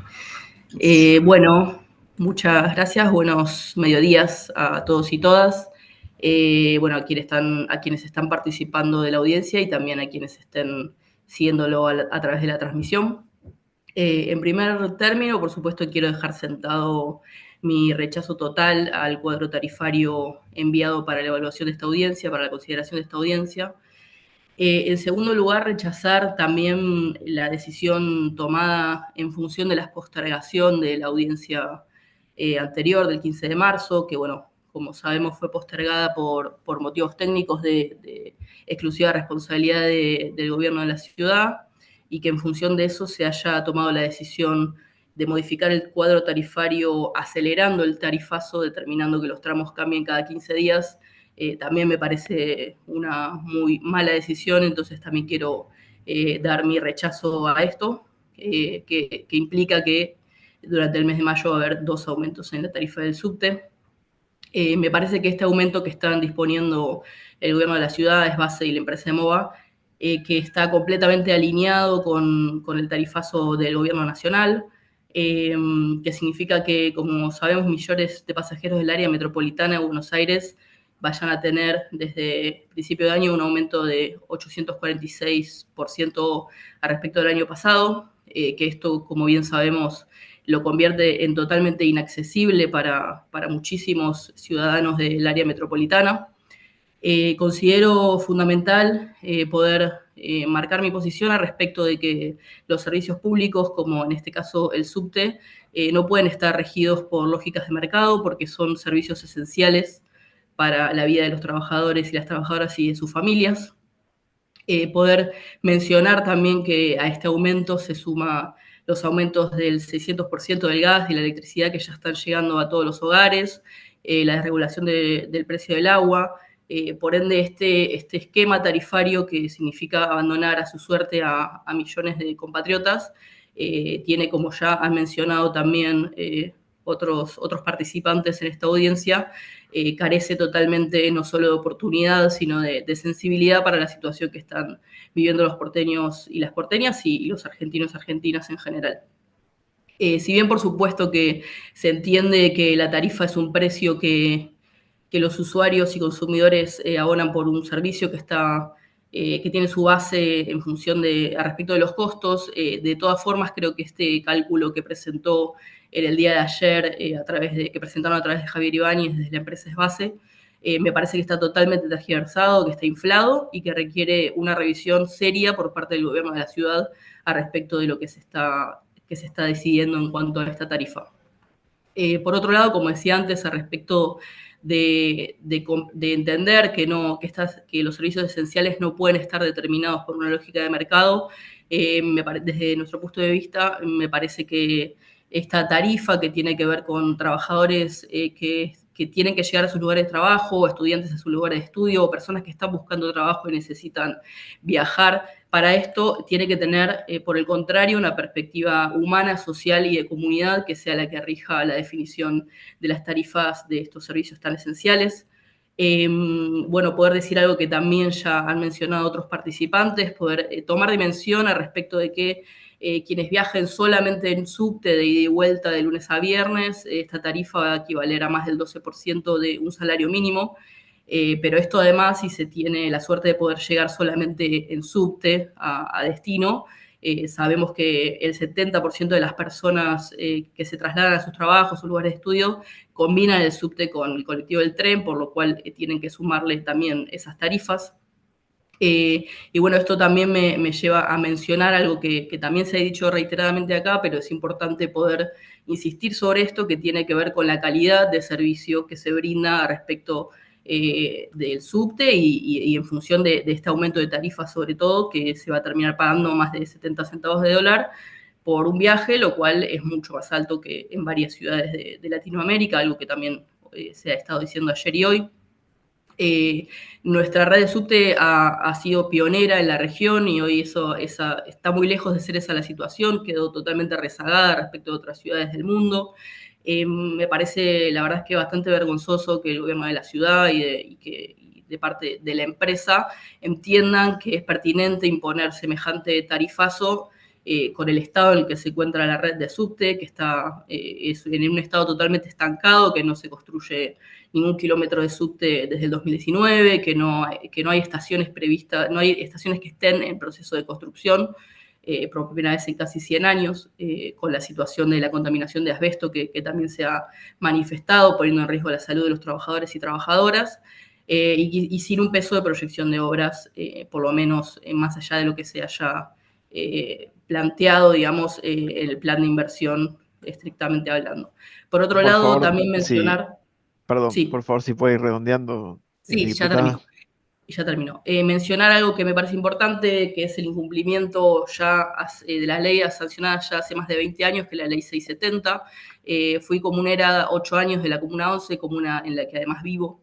Bueno, muchas gracias, buenos mediodías a todos y todas. Bueno, a quienes están participando de la audiencia y también a quienes estén siguiéndolo a través de la transmisión. En primer término, por supuesto, quiero dejar sentado mi rechazo total al cuadro tarifario enviado para la evaluación de esta audiencia, para la consideración de esta audiencia. En segundo lugar, rechazar también la decisión tomada en función de la postergación de la audiencia anterior del 15 de marzo, que bueno, como sabemos fue postergada por motivos técnicos de exclusiva responsabilidad del gobierno de la ciudad y que en función de eso se haya tomado la decisión de modificar el cuadro tarifario acelerando el tarifazo, determinando que los tramos cambien cada 15 días. También me parece una muy mala decisión, entonces también quiero dar mi rechazo a esto, que implica que durante el mes de mayo va a haber 2 aumentos en la tarifa del subte. Me parece que este aumento que están disponiendo el gobierno de la ciudad, Esbase y la empresa de MOVA, que está completamente alineado con el tarifazo del gobierno nacional, que significa que, como sabemos, millones de pasajeros del área metropolitana de Buenos Aires vayan a tener desde principio de año un aumento de 846% al respecto del año pasado, que esto, como bien sabemos, lo convierte en totalmente inaccesible para muchísimos ciudadanos del área metropolitana. Considero fundamental poder marcar mi posición al respecto de que los servicios públicos, como en este caso el subte, no pueden estar regidos por lógicas de mercado porque son servicios esenciales para la vida de los trabajadores y las trabajadoras y de sus familias. Poder mencionar también que a este aumento se suma los aumentos del 600% del gas y la electricidad que ya están llegando a todos los hogares, la desregulación del precio del agua. Por ende, este esquema tarifario que significa abandonar a su suerte a millones de compatriotas, tiene, como ya han mencionado también otros participantes en esta audiencia, carece totalmente no solo de oportunidad, sino de sensibilidad para la situación que están viviendo los porteños y las porteñas y los argentinos y argentinas en general. Si bien por supuesto que se entiende que la tarifa es un precio que los usuarios y consumidores abonan por un servicio que tiene su base en función a respecto de los costos. De todas formas, creo que este cálculo que presentó en el día de ayer, que presentaron a través de Javier Ibáñez desde la empresa Esbase, me parece que está totalmente tergiversado, que está inflado y que requiere una revisión seria por parte del gobierno de la ciudad a respecto de lo que se está decidiendo en cuanto a esta tarifa. Por otro lado, como decía antes, a respecto de entender que los servicios esenciales no pueden estar determinados por una lógica de mercado, desde nuestro punto de vista, me parece que esta tarifa que tiene que ver con trabajadores que tienen que llegar a sus lugares de trabajo, estudiantes a sus lugares de estudio, o personas que están buscando trabajo y necesitan viajar, para esto tiene que tener, por el contrario, una perspectiva humana, social y de comunidad que sea la que rija la definición de las tarifas de estos servicios tan esenciales. Bueno, poder decir algo que también ya han mencionado otros participantes, poder tomar dimensión al respecto de que quienes viajen solamente en subte de ida y vuelta de lunes a viernes, esta tarifa va a equivaler a más del 12% de un salario mínimo, pero esto además, si se tiene la suerte de poder llegar solamente en subte a destino, sabemos que el 70% de las personas que se trasladan a sus trabajos o lugares de estudio combinan el subte con el colectivo del tren, por lo cual tienen que sumarle también esas tarifas. Y bueno, esto también me lleva a mencionar algo que también se ha dicho reiteradamente acá, pero es importante poder insistir sobre esto, que tiene que ver con la calidad de servicio que se brinda respecto del subte y en función de este aumento de tarifas, sobre todo, que se va a terminar pagando más de 70 centavos de dólar por un viaje, lo cual es mucho más alto que en varias ciudades de Latinoamérica, algo que también se ha estado diciendo ayer y hoy. Nuestra red de subte ha sido pionera en la región y hoy está muy lejos de ser esa la situación, quedó totalmente rezagada respecto a otras ciudades del mundo. Me parece, la verdad es que bastante vergonzoso que el gobierno de la ciudad y de parte de la empresa entiendan que es pertinente imponer semejante tarifazo con el estado en el que se encuentra la red de subte, que es en un estado totalmente estancado, que no se construye ningún kilómetro de subte desde el 2019, que no hay estaciones previstas, no hay estaciones que estén en proceso de construcción por primera vez en casi 100 años, con la situación de la contaminación de asbesto que también se ha manifestado, poniendo en riesgo la salud de los trabajadores y trabajadoras, y sin un peso de proyección de obras, por lo menos más allá de lo que se haya planteado, digamos, el plan de inversión estrictamente hablando. Por otro Por lado, favor, también sí, mencionar... perdón, Sí, por favor, si puede ir redondeando, sí, ya diputada. terminó. Ya terminó. Mencionar algo que me parece importante, que es el incumplimiento de la ley sancionada ya hace más de 20 años, que es la ley 670. Fui comunera 8 años de la Comuna 11, comuna en la que además vivo.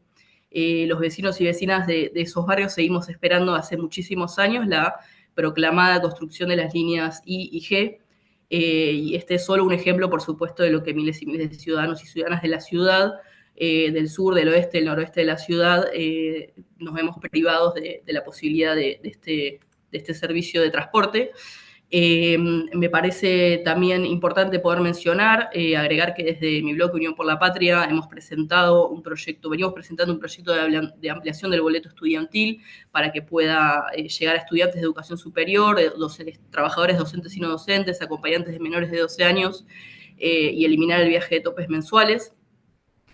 Los vecinos y vecinas de esos barrios seguimos esperando hace muchísimos años la proclamada construcción de las líneas I y G. Y este es solo un ejemplo, por supuesto, de lo que miles y miles de ciudadanos y ciudadanas de la ciudad, del sur, del oeste, del noroeste de la ciudad, nos vemos privados de la posibilidad de este servicio de transporte. Me parece también importante poder mencionar, agregar que desde mi bloque Unión por la Patria venimos presentando un proyecto de ampliación del boleto estudiantil para que pueda llegar a estudiantes de educación superior, trabajadores docentes y no docentes, acompañantes de menores de 12 años y eliminar el viaje de topes mensuales.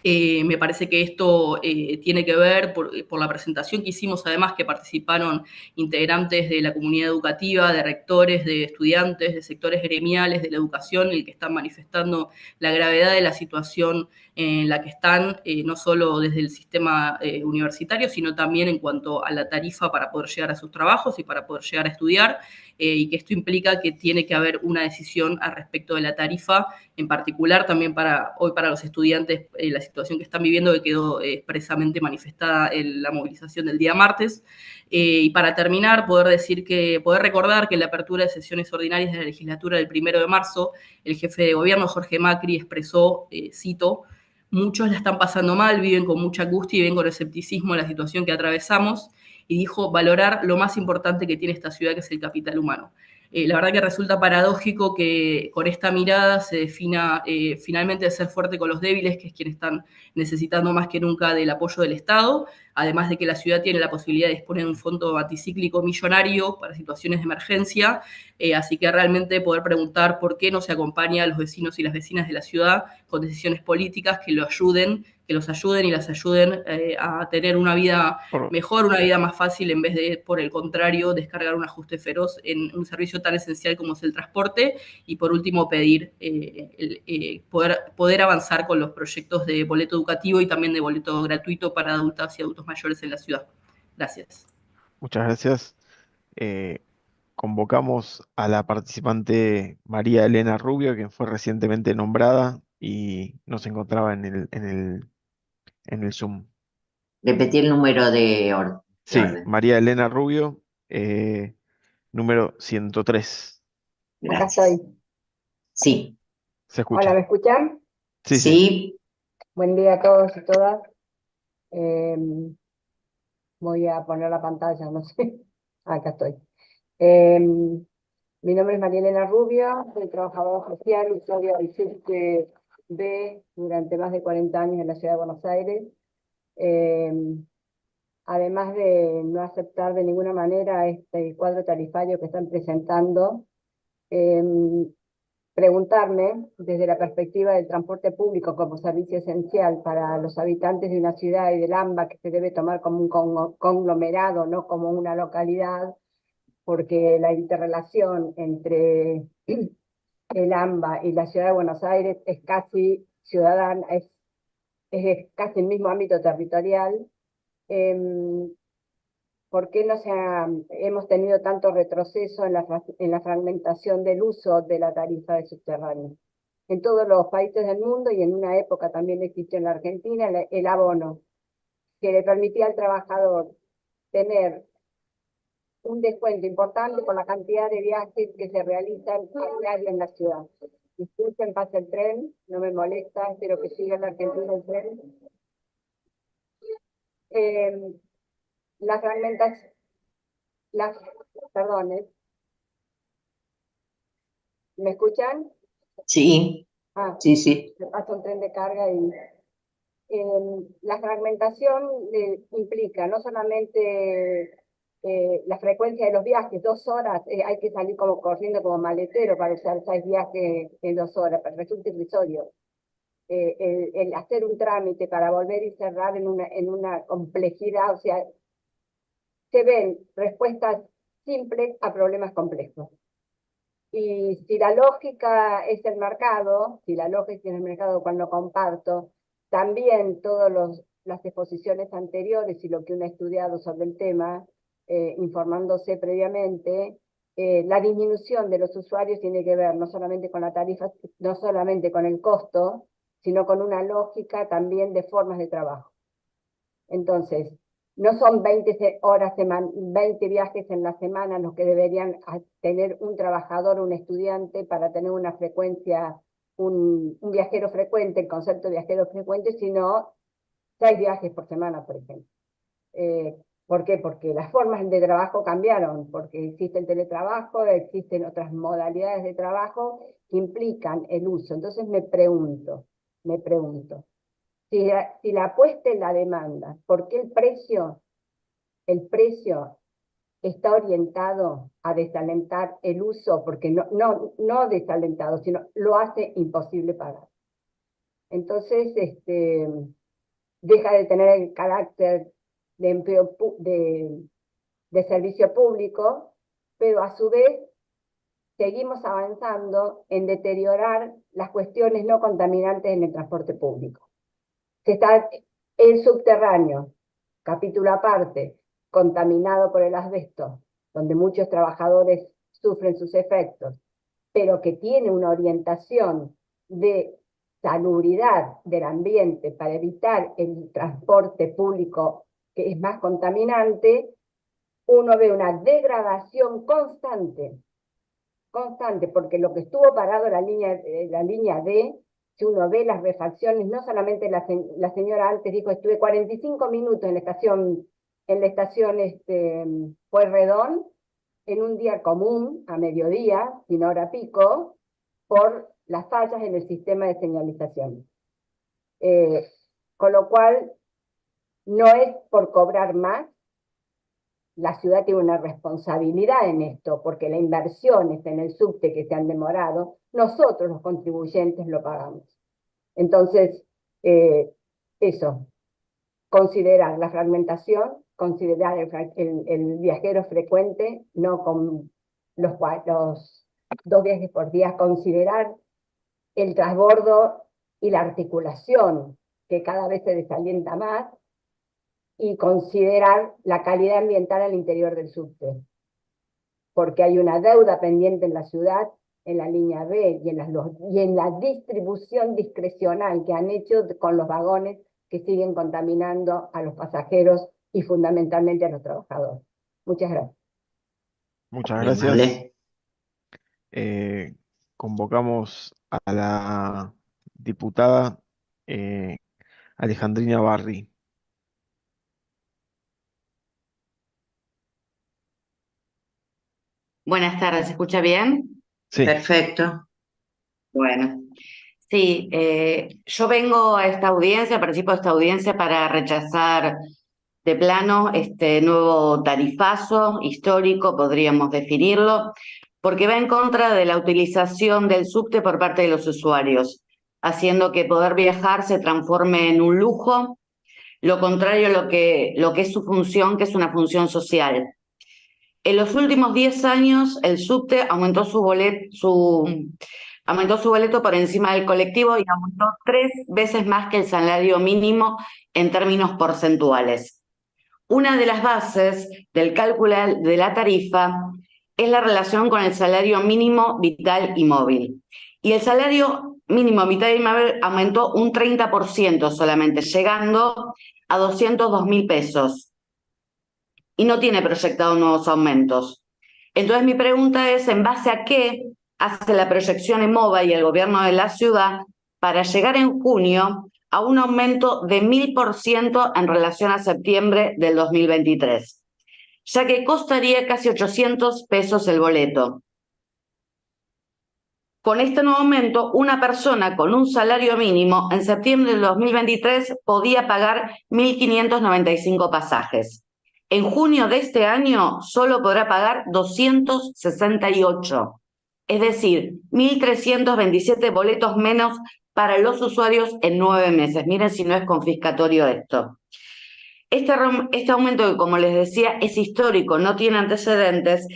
Me parece que esto tiene que ver por la presentación que hicimos, además que participaron integrantes de la comunidad educativa, de rectores, de estudiantes, de sectores gremiales de la educación, el que están manifestando la gravedad de la situación en la que están, no solo desde el sistema universitario, sino también en cuanto a la tarifa para poder llegar a sus trabajos y para poder llegar a estudiar, y que esto implica que tiene que haber una decisión al respecto de la tarifa, en particular también hoy para los estudiantes, la situación que están viviendo, que quedó expresamente manifestada en la movilización del día martes. Y para terminar, poder recordar que en la apertura de sesiones ordinarias de la legislatura del 1 de marzo, el jefe de gobierno, Jorge Macri, expresó, cito, "Muchos la están pasando mal, viven con mucha angustia y viven con escepticismo la situación que atravesamos", y dijo valorar lo más importante que tiene esta ciudad, que es el capital humano. La verdad que resulta paradójico que con esta mirada se defina finalmente ser fuerte con los débiles, que es quienes están necesitando más que nunca del apoyo del Estado, además de que la ciudad tiene la posibilidad de disponer de un fondo anticíclico millonario para situaciones de emergencia, así que realmente poder preguntar por qué no se acompaña a los vecinos y las vecinas de la ciudad con decisiones políticas que lo ayuden, que los ayuden y las ayuden a tener una vida mejor, una vida más fácil, en vez de, por el contrario, descargar un ajuste feroz en un servicio tan esencial como es el transporte. Y por último, pedir poder avanzar con los proyectos de boleto educativo y también de boleto gratuito para adultas y adultos mayores en la ciudad. Gracias. Muchas gracias. Convocamos a la participante María Elena Rubio, quien fue recientemente nombrada y no se encontraba en el Zoom. Repetí el número de Sí, orden. María Elena Rubio, número 103. Acá Gracias. estoy. Sí, ¿Se Hola, escucha? ¿me escuchan? Sí, sí. sí, Buen día a todos y todas. Voy a poner la pantalla, no sé. Acá estoy. Mi nombre es María Elena Rubio, soy trabajadora social, usuaria del subte B durante más de 40 años en la ciudad de Buenos Aires. Además de no aceptar de ninguna manera este cuadro tarifario que están presentando, preguntarme desde la perspectiva del transporte público como servicio esencial para los habitantes de una ciudad y del AMBA, que se debe tomar como un conglomerado, no como una localidad, porque la interrelación entre el AMBA y la ciudad de Buenos Aires es casi ciudadana, es casi el mismo ámbito territorial. ¿Por qué hemos tenido tanto retroceso en la fragmentación del uso de la tarifa de subterráneo? En todos los países del mundo, y en una época también existió en la Argentina, el abono, que le permitía al trabajador tener un descuento importante por la cantidad de viajes que se realizan a diario en la ciudad. Disculpen, pasa el tren, no me molesta, espero que siga en la Argentina el tren. La fragmentación, perdón, ¿me escuchan? sí, Sí. sí. Me pasa un tren de carga y la fragmentación implica no solamente la frecuencia de los viajes, 2 horas, hay que salir como corriendo como maletero para usar 6 viajes en 2 horas, pero resulta irrisorio. El hacer un trámite para volver y cerrar en una complejidad, o sea, se ven respuestas simples a problemas complejos. Y si la lógica es el mercado, cuando comparto, también todas las exposiciones anteriores y lo que uno ha estudiado sobre el tema, informándose previamente, la disminución de los usuarios tiene que ver no solamente con la tarifa, no solamente con el costo, sino con una lógica también de formas de trabajo. Entonces, no son 20 viajes en la semana los que deberían tener un trabajador o un estudiante para tener una frecuencia, un viajero frecuente, el concepto de viajero frecuente, sino 6 viajes por semana, por ejemplo. ¿Por qué? Porque las formas de trabajo cambiaron, porque existe el teletrabajo, existen otras modalidades de trabajo que implican el uso. Entonces me pregunto, si la apuesta es la demanda, ¿por qué el precio está orientado a desalentar el uso? Porque no desalentado, sino lo hace imposible pagar. Entonces, deja de tener el carácter de empleo de servicio público, pero a su vez seguimos avanzando en deteriorar las cuestiones no contaminantes en el transporte público. Está el subterráneo, capítulo aparte, contaminado por el asbesto, donde muchos trabajadores sufren sus efectos, pero que tiene una orientación de salubridad del ambiente para evitar el transporte público que es más contaminante, uno ve una degradación constante, porque lo que estuvo parado la línea D, si uno ve las refacciones, no solamente la señora antes dijo, estuve 45 minutos en la estación Pueyrredón, en un día común, a mediodía, sin hora pico, por las fallas en el sistema de señalización. Con lo cual, no es por cobrar más, la ciudad tiene una responsabilidad en esto, porque las inversiones en el subte que se han demorado, nosotros los contribuyentes lo pagamos. Entonces, eso, considerar la fragmentación, considerar el viajero frecuente, no con los 2 viajes por día, considerar el transbordo y la articulación, que cada vez se desalienta más, y considerar la calidad ambiental al interior del subte. Porque hay una deuda pendiente en la ciudad, en la línea B y en la distribución discrecional que han hecho con los vagones que siguen contaminando a los pasajeros y fundamentalmente a los trabajadores. Muchas gracias. Muchas Muy gracias. amable. Convocamos a la diputada Alejandrina Barri. Buenas tardes, ¿se escucha bien? Sí, Perfecto. Bueno, sí, yo vengo a esta audiencia, participo de esta audiencia para rechazar de plano este nuevo tarifazo histórico, podríamos definirlo, porque va en contra de la utilización del subte por parte de los usuarios, haciendo que poder viajar se transforme en un lujo, lo contrario a lo que es su función, que es una función social. En los últimos 10 años, el subte aumentó su boleto por encima del colectivo y aumentó 3 veces más que el salario mínimo en términos porcentuales. Una de las bases del cálculo de la tarifa es la relación con el salario mínimo vital y móvil. Y el salario mínimo vital y móvil aumentó un 30% solamente, llegando a 202.000 pesos. Y no tiene proyectado nuevos aumentos. Entonces mi pregunta es, ¿en base a qué hace la proyección EMOVA y el gobierno de la ciudad para llegar en junio a un aumento de 1000% en relación a septiembre del 2023? Ya que costaría casi 800 pesos el boleto. Con este nuevo aumento, una persona con un salario mínimo en septiembre del 2023 podía pagar 1.595 pasajes. En junio de este año solo podrá pagar 268, es decir, 1.327 boletos menos para los usuarios en 9 meses. Miren si no es confiscatorio esto. Este aumento, que como les decía, es histórico, no tiene antecedentes.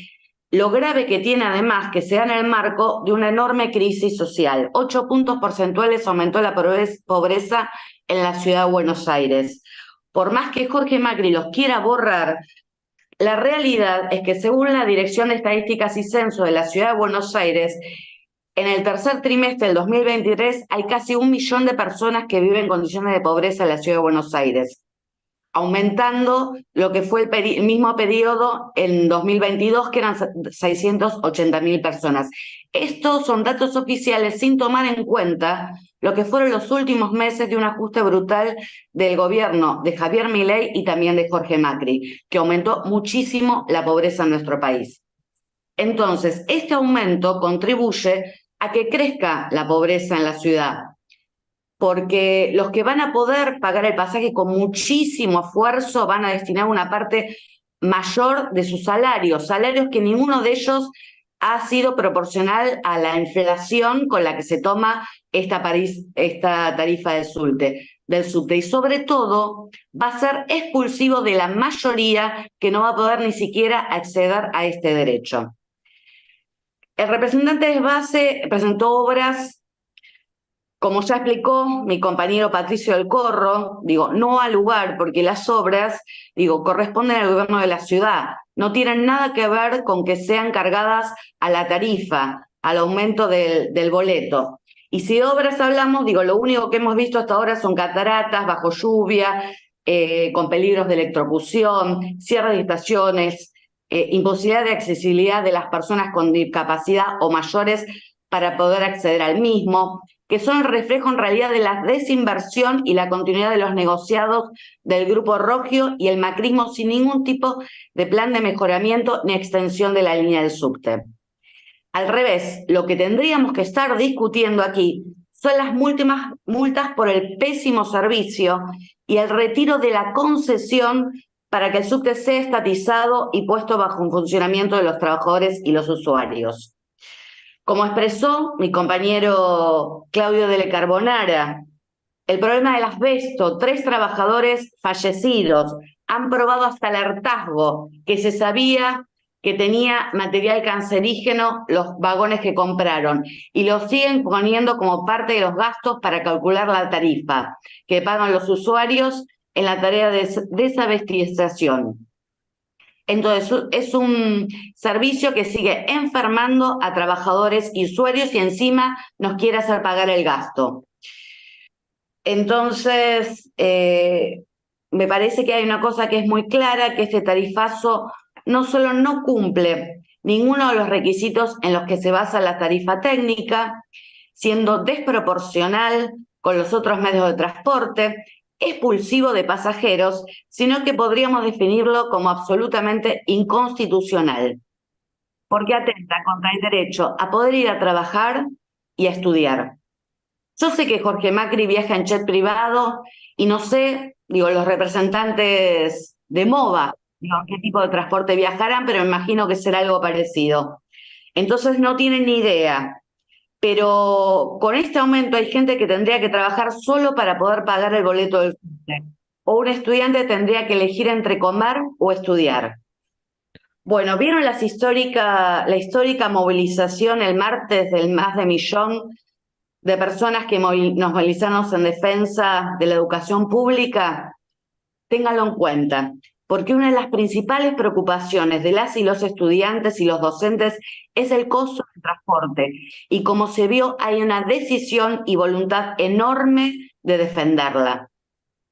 Lo grave que tiene además que se da en el marco de una enorme crisis social. 8 puntos porcentuales aumentó la pobreza en la ciudad de Buenos Aires. Por más que Jorge Macri los quiera borrar, la realidad es que según la Dirección de Estadísticas y Censo de la ciudad de Buenos Aires, en el tercer trimestre del 2023 hay casi 1 millón de personas que viven en condiciones de pobreza en la ciudad de Buenos Aires, aumentando lo que fue el mismo periodo en 2022, que eran 680.000 personas. Estos son datos oficiales sin tomar en cuenta lo que fueron los últimos meses de un ajuste brutal del gobierno de Javier Milei y también de Jorge Macri, que aumentó muchísimo la pobreza en nuestro país. Entonces, este aumento contribuye a que crezca la pobreza en la ciudad, porque los que van a poder pagar el pasaje con muchísimo esfuerzo van a destinar una parte mayor de sus salarios que ninguno de ellos ha sido proporcional a la inflación con la que se toma esta tarifa del subte. Y sobre todo va a ser expulsivo de la mayoría que no va a poder ni siquiera acceder a este derecho. El representante de base presentó obras, como ya explicó mi compañero Patricio del Corro, no al lugar, porque las obras, corresponden al gobierno de la ciudad. No tienen nada que ver con que sean cargadas a la tarifa, al aumento del boleto. Y si de obras hablamos, lo único que hemos visto hasta ahora son cataratas bajo lluvia, con peligros de electrocución, cierre de estaciones, imposibilidad de accesibilidad de las personas con discapacidad o mayores para poder acceder al mismo, que son el reflejo en realidad de la desinversión y la continuidad de los negociados del Grupo Rogio y el macrismo sin ningún tipo de plan de mejoramiento ni extensión de la línea del subte. Al revés, lo que tendríamos que estar discutiendo aquí son las multas por el pésimo servicio y el retiro de la concesión para que el subte sea estatizado y puesto bajo un funcionamiento de los trabajadores y los usuarios. Como expresó mi compañero Claudio Delle Carbonara El problema del asbesto, 3 trabajadores fallecidos, han probado hasta el hartazgo que se sabía que tenía material cancerígeno los vagones que compraron y lo siguen poniendo como parte de los gastos para calcular la tarifa que pagan los usuarios en la tarea de desabestización. Entonces, es un servicio que sigue enfermando a trabajadores y usuarios y encima nos quiere hacer pagar el gasto. Entonces, me parece que hay una cosa que es muy clara, que este tarifazo no solo no cumple ninguno de los requisitos en los que se basa la tarifa técnica, siendo desproporcional con los otros medios de transporte, expulsivo de pasajeros, sino que podríamos definirlo como absolutamente inconstitucional, porque atenta contra el derecho a poder ir a trabajar y a estudiar. Yo sé que Jorge Macri viaja en jet privado y no sé, digo, los representantes de MOVA, digo, en qué tipo de transporte viajarán, pero me imagino que será algo parecido. Entonces no tienen ni idea. Pero con este aumento hay gente que tendría que trabajar solo para poder pagar el boleto del subte. O un estudiante tendría que elegir entre comer o estudiar. Bueno, ¿vieron la histórica movilización el martes del más de 1.000.000 de personas que nos movilizamos en defensa de la educación pública? Ténganlo en cuenta, porque una de las principales preocupaciones de las y los estudiantes y los docentes es el costo del transporte. Y como se vio, hay una decisión y voluntad enorme de defenderla.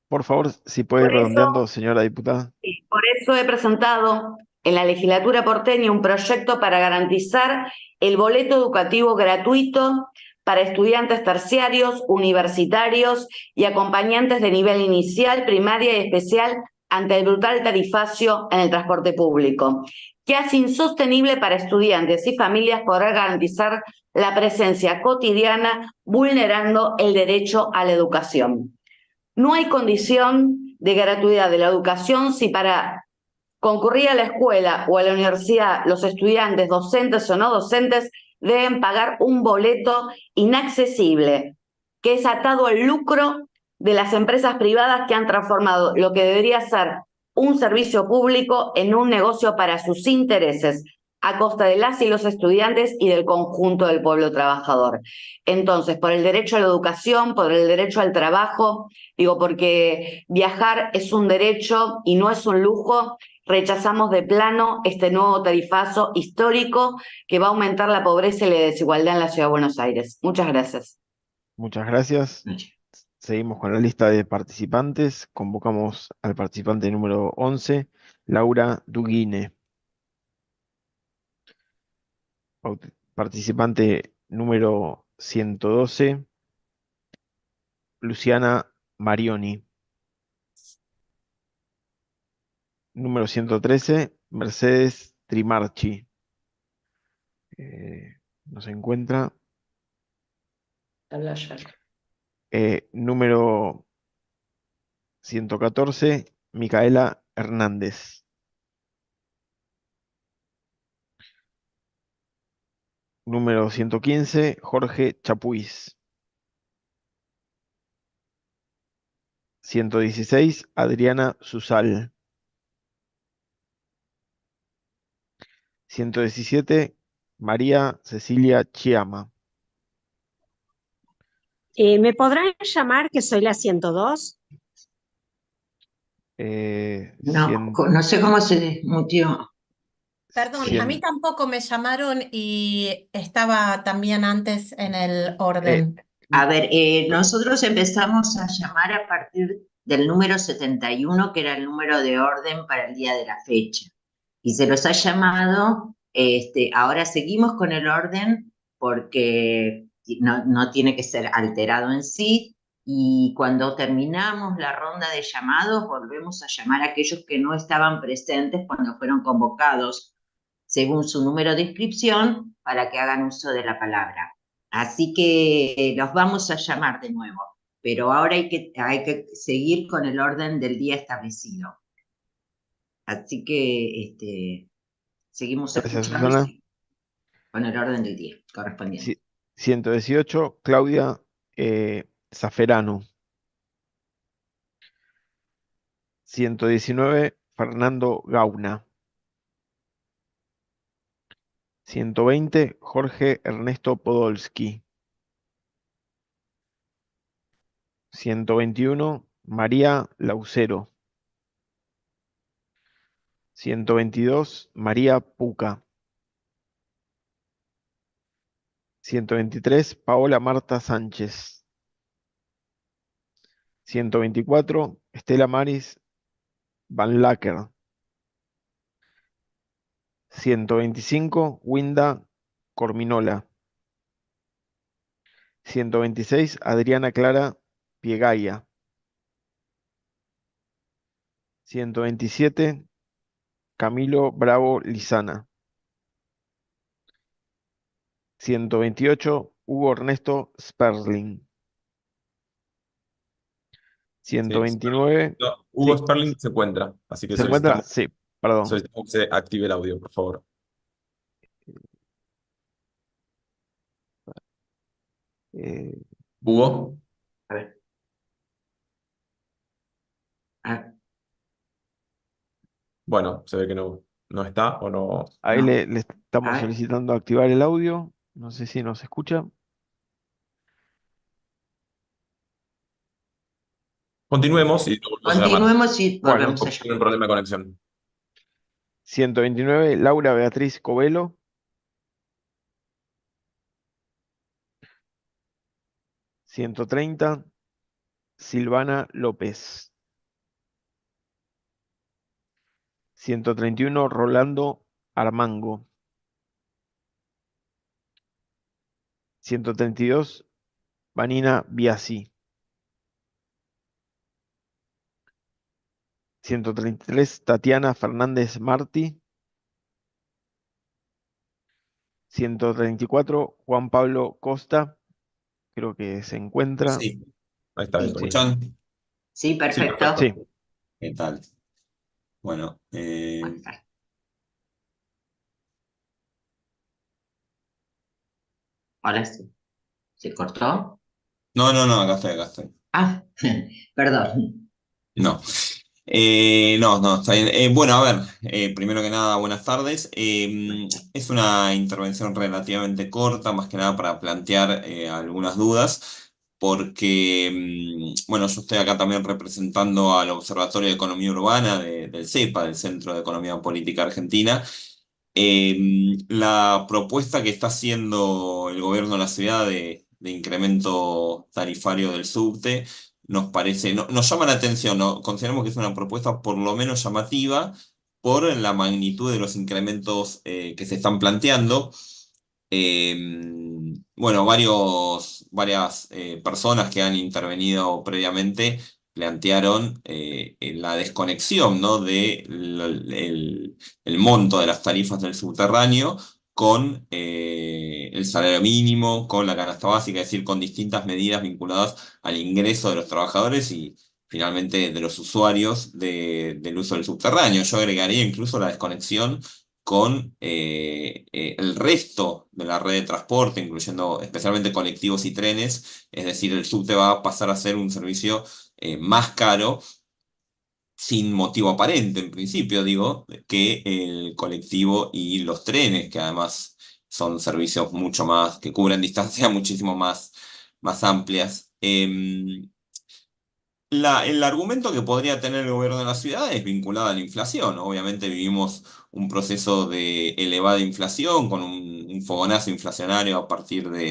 Por favor, si puede ir redondeando, señora diputada. Sí, por eso he presentado en la legislatura porteña un proyecto para garantizar el boleto educativo gratuito para estudiantes terciarios, universitarios y acompañantes de nivel inicial, primaria y especial ante el brutal tarifacio en el transporte público, que hace insostenible para estudiantes y familias poder garantizar la presencia cotidiana, vulnerando el derecho a la educación. No hay condición de gratuidad de la educación si para concurrir a la escuela o a la universidad los estudiantes, docentes o no docentes, deben pagar un boleto inaccesible, que es atado al lucro de las empresas privadas que han transformado lo que debería ser un servicio público en un negocio para sus intereses, a costa de las y los estudiantes y del conjunto del pueblo trabajador. Entonces, por el derecho a la educación, por el derecho al trabajo, digo, porque viajar es un derecho y no es un lujo, rechazamos de plano este nuevo tarifazo histórico que va a aumentar la pobreza y la desigualdad en la Ciudad de Buenos Aires. Muchas gracias. Muchas gracias. Seguimos con la lista de participantes. Convocamos al participante número 11, Laura Duguine. Participante número 112, Luciana Marioni. Número 113, Mercedes Trimarchi. No se encuentra. Número 114, Micaela Hernández. Número 115, Jorge Chapuis. 116, Adriana Susal. 117, María Cecilia Chiama. ¿Me podrán llamar que soy la 102? No sé cómo se desmutió. Perdón, a mí tampoco me llamaron y estaba también antes en el orden. A ver, nosotros empezamos a llamar a partir del número 71, que era el número de orden para el día de la fecha. Y se los ha llamado, ahora seguimos con el orden porque no tiene que ser alterado en sí. Y cuando terminamos la ronda de llamados, volvemos a llamar a aquellos que no estaban presentes cuando fueron convocados según su número de inscripción para que hagan uso de la palabra. Así que los vamos a llamar de nuevo, pero ahora hay que seguir con el orden del día establecido. Así que seguimos escuchando con el orden del día correspondiente. 118, Claudia Zafferano. 119, Fernando Gauna. 120, Jorge Ernesto Podolski. 121, María Laucero. 122, María Puca. 123, Paola Marta Sánchez. 124, Estela Maris Van Lacker. 125, Winda Corminola. 126, Adriana Clara Piegaya. 127, Camilo Bravo Lizana. 128, Hugo Ernesto Sperling. Sí, 129, no, Hugo sí, Sperling se encuentra, así que ¿se encuentra? solicitamos, Sí, perdón. solicitamos que se active el audio, por favor. Eh, Hugo, A ver. Ah, bueno, se ve que no está o no. Ahí no. le estamos A ver. solicitando activar el audio. No sé si nos escucha. Continuemos y lo volvemos a llamar. Continuemos y Bueno, volvemos a Tiene llamar. un problema de conexión. 129, Laura Beatriz Covelo. 130, Silvana López. 131, Rolando Armango. 132, Vanina Biasi. 133, Tatiana Fernández Martí. 134, Juan Pablo Costa. Creo que se encuentra. Sí, Ahí está, ¿me ahí está. escuchan? Sí, Sí, perfecto. perfecto. Sí, ¿Qué tal? Bueno, Ahora sí. ¿Se cortó? no, acá estoy. Ah, perdón. No. No, está bien. Bueno, a ver, primero que nada, buenas tardes. Es una intervención relativamente corta, más que nada para plantear algunas dudas, porque, bueno, yo estoy acá también representando al Observatorio de Economía Urbana del CEPA, del Centro de Economía Política Argentina. La propuesta que está haciendo el gobierno de la ciudad de incremento tarifario del subte nos parece, nos llama la atención, ¿no? Consideramos que es una propuesta por lo menos llamativa por la magnitud de los incrementos que se están planteando. Bueno, varias personas que han intervenido previamente plantearon la desconexión, ¿no? de el monto de las tarifas del subterráneo con el salario mínimo, con la canasta básica, es decir, con distintas medidas vinculadas al ingreso de los trabajadores y finalmente de los usuarios del uso del subterráneo. Yo agregaría incluso la desconexión con el resto de la red de transporte, incluyendo especialmente colectivos y trenes, es decir, el subte va a pasar a ser un servicio más caro sin motivo aparente, en principio, digo, que el colectivo y los trenes, que además son servicios mucho más, que cubren distancias muchísimo más amplias. El argumento que podría tener el gobierno de la ciudad es vinculado a la inflación. Obviamente vivimos un proceso de elevada inflación, con un fogonazo inflacionario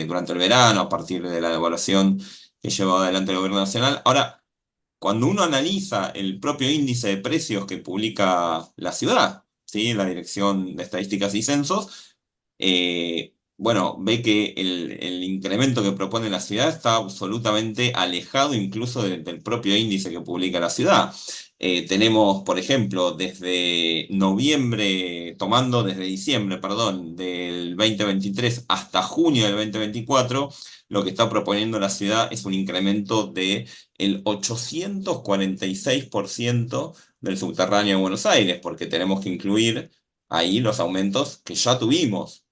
durante el verano, a partir de la devaluación que llevó adelante el gobierno nacional. Ahora, cuando uno analiza el propio índice de precios que publica la ciudad, ¿sí? La Dirección de Estadísticas y Censos, bueno, ve que el incremento que propone la ciudad está absolutamente alejado incluso del propio índice que publica la ciudad. Tenemos, por ejemplo, desde diciembre, perdón, del 2023 hasta junio del 2024, lo que está proponiendo la ciudad es un incremento de el 846% del subterráneo de Buenos Aires, porque tenemos que incluir ahí los aumentos que ya tuvimos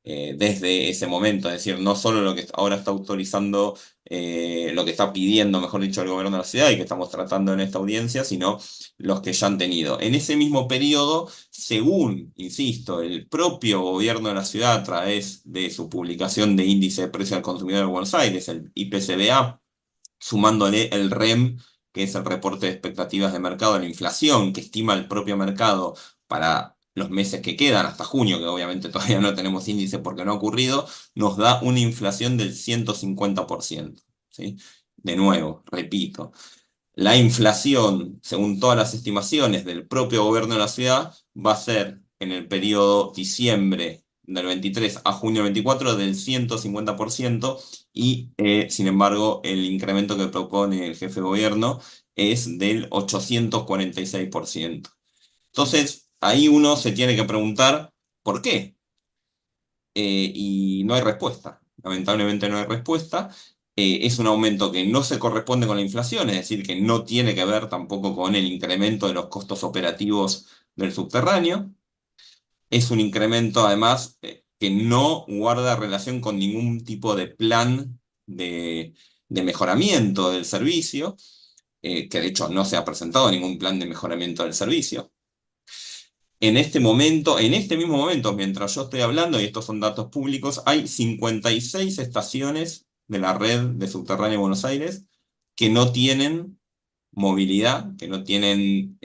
desde ese momento, es decir, no solo lo que ahora está autorizando, lo que está pidiendo, mejor dicho, el gobierno de la ciudad y que estamos tratando en esta audiencia, sino los que ya han tenido. En ese mismo periodo, según, insisto, el propio gobierno de la ciudad a través de su publicación de índice de precio al consumidor de Buenos Aires, el IPCBA, sumándole el REM, que es el reporte de expectativas de mercado, la inflación que estima el propio mercado para los meses que quedan, hasta junio, que obviamente todavía no tenemos índice porque no ha ocurrido, nos da una inflación del 150%. ¿Sí? De nuevo, repito, la inflación, según todas las estimaciones del propio gobierno de la ciudad, va a ser en el periodo diciembre del 23 a junio del 24 del 150% y, sin embargo, el incremento que propone el jefe de gobierno es del 846%. Entonces, ahí uno se tiene que preguntar por qué. Y no hay respuesta. Lamentablemente no hay respuesta. Es un aumento que no se corresponde con la inflación, es decir, que no tiene que ver tampoco con el incremento de los costos operativos del subterráneo. Es un incremento, además, que no guarda relación con ningún tipo de plan de mejoramiento del servicio, que de hecho no se ha presentado ningún plan de mejoramiento del servicio. En este momento, en este mismo momento, mientras yo estoy hablando, y estos son datos públicos, hay 56 estaciones de la red de subterráneo de Buenos Aires que no tienen movilidad, que no tienen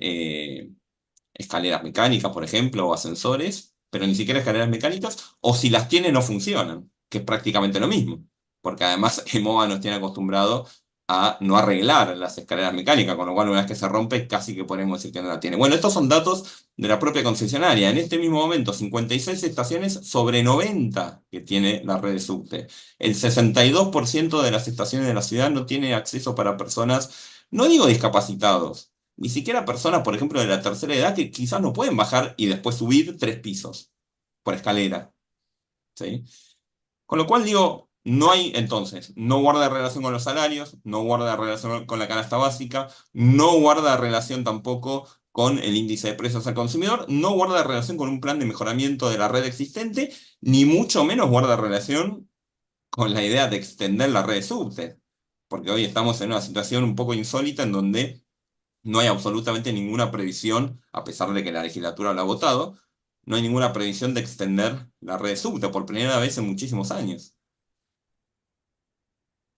escaleras mecánicas, por ejemplo, o ascensores, pero ni siquiera escaleras mecánicas, o si las tienen no funcionan, que es prácticamente lo mismo, porque además EMOVA nos tiene acostumbrado a no arreglar las escaleras mecánicas, con lo cual una vez que se rompe casi que podemos decir que no la tiene. Bueno, estos son datos de la propia concesionaria. En este mismo momento, 56 estaciones sobre 90 que tiene la red de subte. El 62% de las estaciones de la ciudad no tiene acceso para personas, no digo discapacitados, ni siquiera personas, por ejemplo, de la tercera edad que quizás no pueden bajar y después subir 3 pisos por escalera. ¿Sí? Con lo cual digo, no hay, entonces, no guarda relación con los salarios, no guarda relación con la canasta básica, no guarda relación tampoco con el índice de precios al consumidor, no guarda relación con un plan de mejoramiento de la red existente, ni mucho menos guarda relación con la idea de extender la red de subte. Porque hoy estamos en una situación un poco insólita en donde no hay absolutamente ninguna previsión, a pesar de que la legislatura lo ha votado, no hay ninguna previsión de extender la red de subte por primera vez en muchísimos años.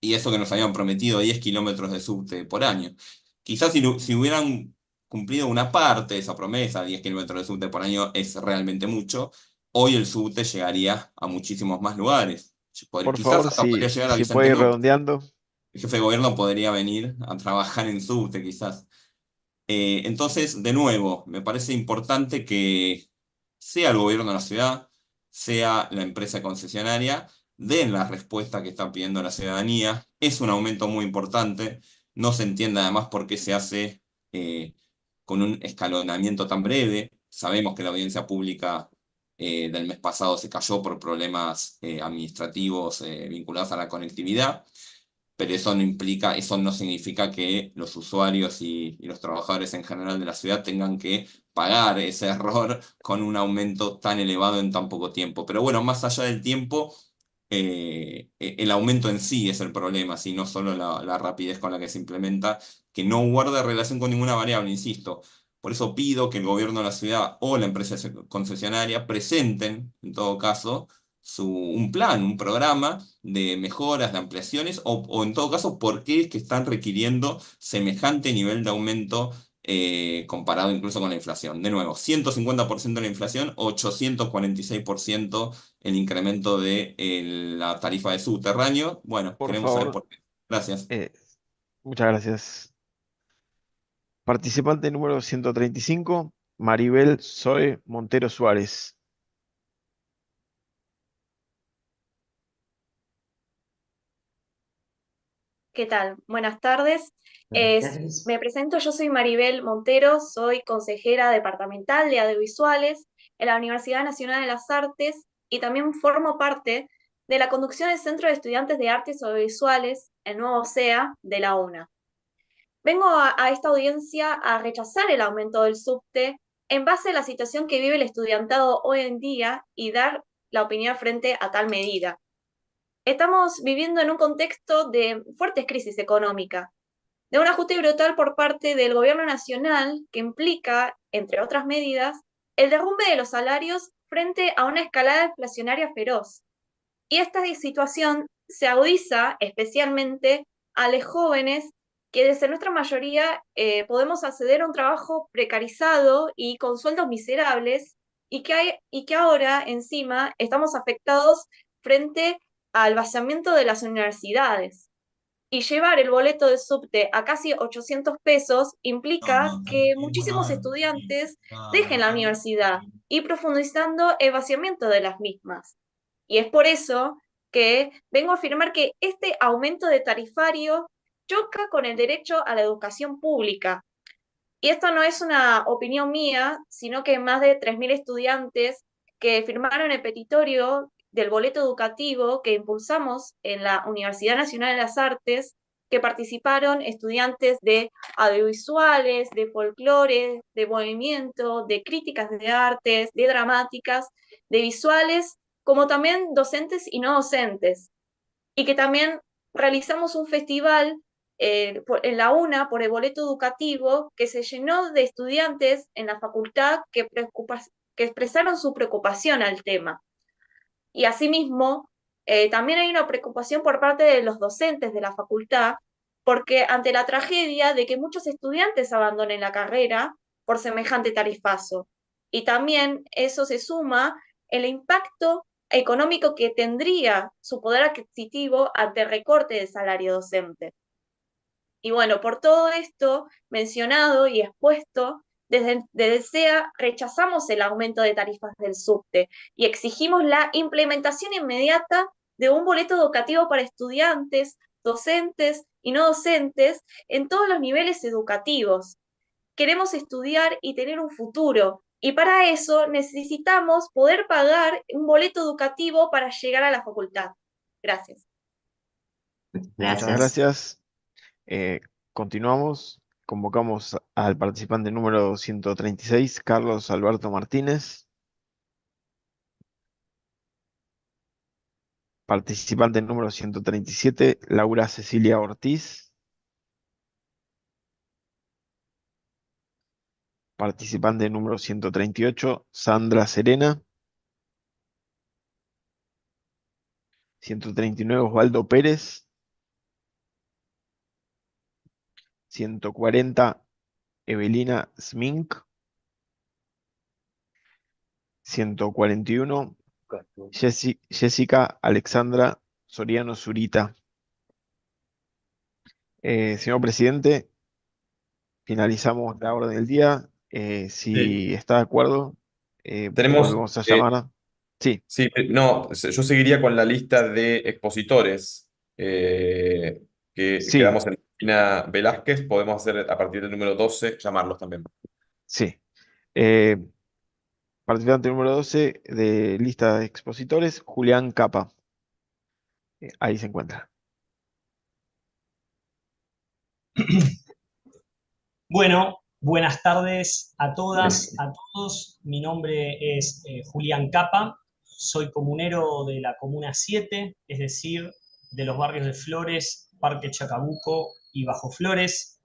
Y eso que nos habían prometido 10 kilómetros de subte por año. Quizás si hubieran cumplido una parte de esa promesa, 10 kilómetros de subte por año es realmente mucho, hoy el subte llegaría a muchísimos más lugares. Por Quizás favor, hasta podría llegar a si puede Vicente ir López. redondeando. El jefe de gobierno podría venir a trabajar en subte, quizás. Entonces, de nuevo, me parece importante que sea el gobierno de la ciudad, sea la empresa concesionaria, den la respuesta que está pidiendo la ciudadanía. Es un aumento muy importante. No se entiende además por qué se hace con un escalonamiento tan breve. Sabemos que la audiencia pública del mes pasado se cayó por problemas administrativos vinculados a la conectividad, pero eso no implica, eso no significa que los usuarios y los trabajadores en general de la ciudad tengan que pagar ese error con un aumento tan elevado en tan poco tiempo. Pero bueno, más allá del tiempo, el aumento en sí es el problema, si no solo la rapidez con la que se implementa, que no guarda relación con ninguna variable, insisto. Por eso pido que el gobierno de la ciudad o la empresa concesionaria presenten, en todo caso, un plan, un programa de mejoras, de ampliaciones, o en todo caso, por qué es que están requiriendo semejante nivel de aumento comparado incluso con la inflación. De nuevo, 150% la inflación, 846% el incremento de la tarifa de subterráneo. Bueno, Por queremos saber favor, por qué. Gracias. muchas gracias. Participante número 135, Maribel Zoe Montero Suárez. ¿Qué tal? Buenas tardes. Buenas tardes. Me presento, yo soy Maribel Montero, soy consejera departamental de audiovisuales en la Universidad Nacional de las Artes y también formo parte de la conducción del Centro de Estudiantes de Artes Audiovisuales, el nuevo CEA, de la UNA. Vengo a esta audiencia a rechazar el aumento del subte en base a la situación que vive el estudiantado hoy en día y dar la opinión frente a tal medida. Estamos viviendo en un contexto de fuertes crisis económica, de un ajuste brutal por parte del gobierno nacional que implica, entre otras medidas, el derrumbe de los salarios frente a una escalada inflacionaria feroz. Y esta situación se agudiza especialmente a los jóvenes que desde nuestra mayoría podemos acceder a un trabajo precarizado y con sueldos miserables y que ahora encima estamos afectados frente al vaciamiento de las universidades. Y llevar el boleto de subte a casi 800 pesos implica que muchísimos estudiantes dejen la universidad y profundizando el vaciamiento de las mismas. Y es por eso que vengo a afirmar que este aumento de tarifario choca con el derecho a la educación pública. Y esto no es una opinión mía, sino que más de 3.000 estudiantes que firmaron el petitorio del boleto educativo que impulsamos en la Universidad Nacional de las Artes, que participaron estudiantes de audiovisuales, de folclore, de movimiento, de críticas de artes, de dramáticas, de visuales, como también docentes y no docentes. Y que también realizamos un festival en la UNA por el boleto educativo que se llenó de estudiantes en la facultad que expresaron su preocupación al tema. Y asimismo, también hay una preocupación por parte de los docentes de la facultad, porque ante la tragedia de que muchos estudiantes abandonen la carrera por semejante tarifazo. Y también eso se suma el impacto económico que tendría su poder adquisitivo ante el recorte del salario docente. Y bueno, por todo esto mencionado y expuesto, desde SEA rechazamos el aumento de tarifas del subte y exigimos la implementación inmediata de un boleto educativo para estudiantes, docentes y no docentes en todos los niveles educativos. Queremos estudiar y tener un futuro, y para eso necesitamos poder pagar un boleto educativo para llegar a la facultad. Gracias. Muchas gracias. Continuamos. Convocamos al participante número 136, Carlos Alberto Martínez. Participante número 137, Laura Cecilia Ortiz. Participante número 138, Sandra Serena. 139, Osvaldo Pérez. 140, Evelina Smink. 141, Jessica Alexandra Soriano Zurita. Señor presidente, finalizamos la orden del día. Si Sí. está de acuerdo, Tenemos, volvemos a llamar. Sí, sí, no, yo seguiría con la lista de expositores que sí, quedamos en Cristina Velázquez. Podemos hacer a partir del número 12, llamarlos también. sí. Participante número 12 de lista de expositores, Julián Capa. Ahí se encuentra. Bueno, buenas tardes a todas, a todos. Mi nombre es Julián Capa. Soy comunero de la Comuna 7, es decir, de los barrios de Flores, Parque Chacabuco y Bajo Flores.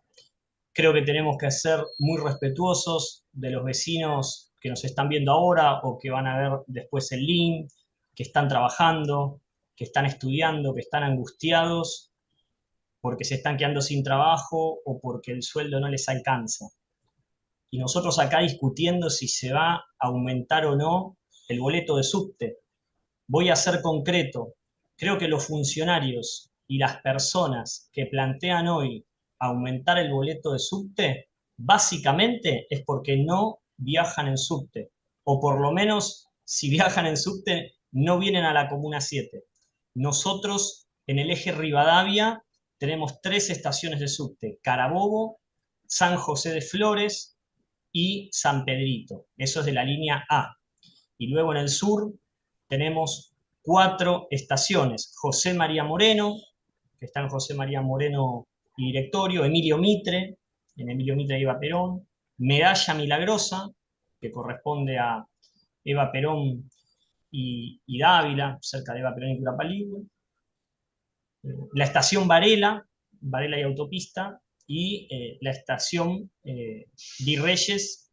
Creo que tenemos que ser muy respetuosos de los vecinos que nos están viendo ahora o que van a ver después el link, que están trabajando, que están estudiando, que están angustiados porque se están quedando sin trabajo o porque el sueldo no les alcanza. Y nosotros acá discutiendo si se va a aumentar o no el boleto de subte. Voy a ser concreto. Creo que los funcionarios y las personas que plantean hoy aumentar el boleto de subte, básicamente es porque no viajan en subte. O por lo menos, si viajan en subte, no vienen a la Comuna 7. Nosotros, en el eje Rivadavia, tenemos 3 estaciones de subte: Carabobo, San José de Flores y San Pedrito. Eso es de la línea A. Y luego en el sur tenemos 4 estaciones: José María Moreno, que está en José María Moreno y Directorio; Emilio Mitre, en Emilio Mitre y Eva Perón; Medalla Milagrosa, que corresponde a Eva Perón y Dávila, cerca de Eva Perón y Curapalingüe. La estación Varela y Autopista, y la estación Virreyes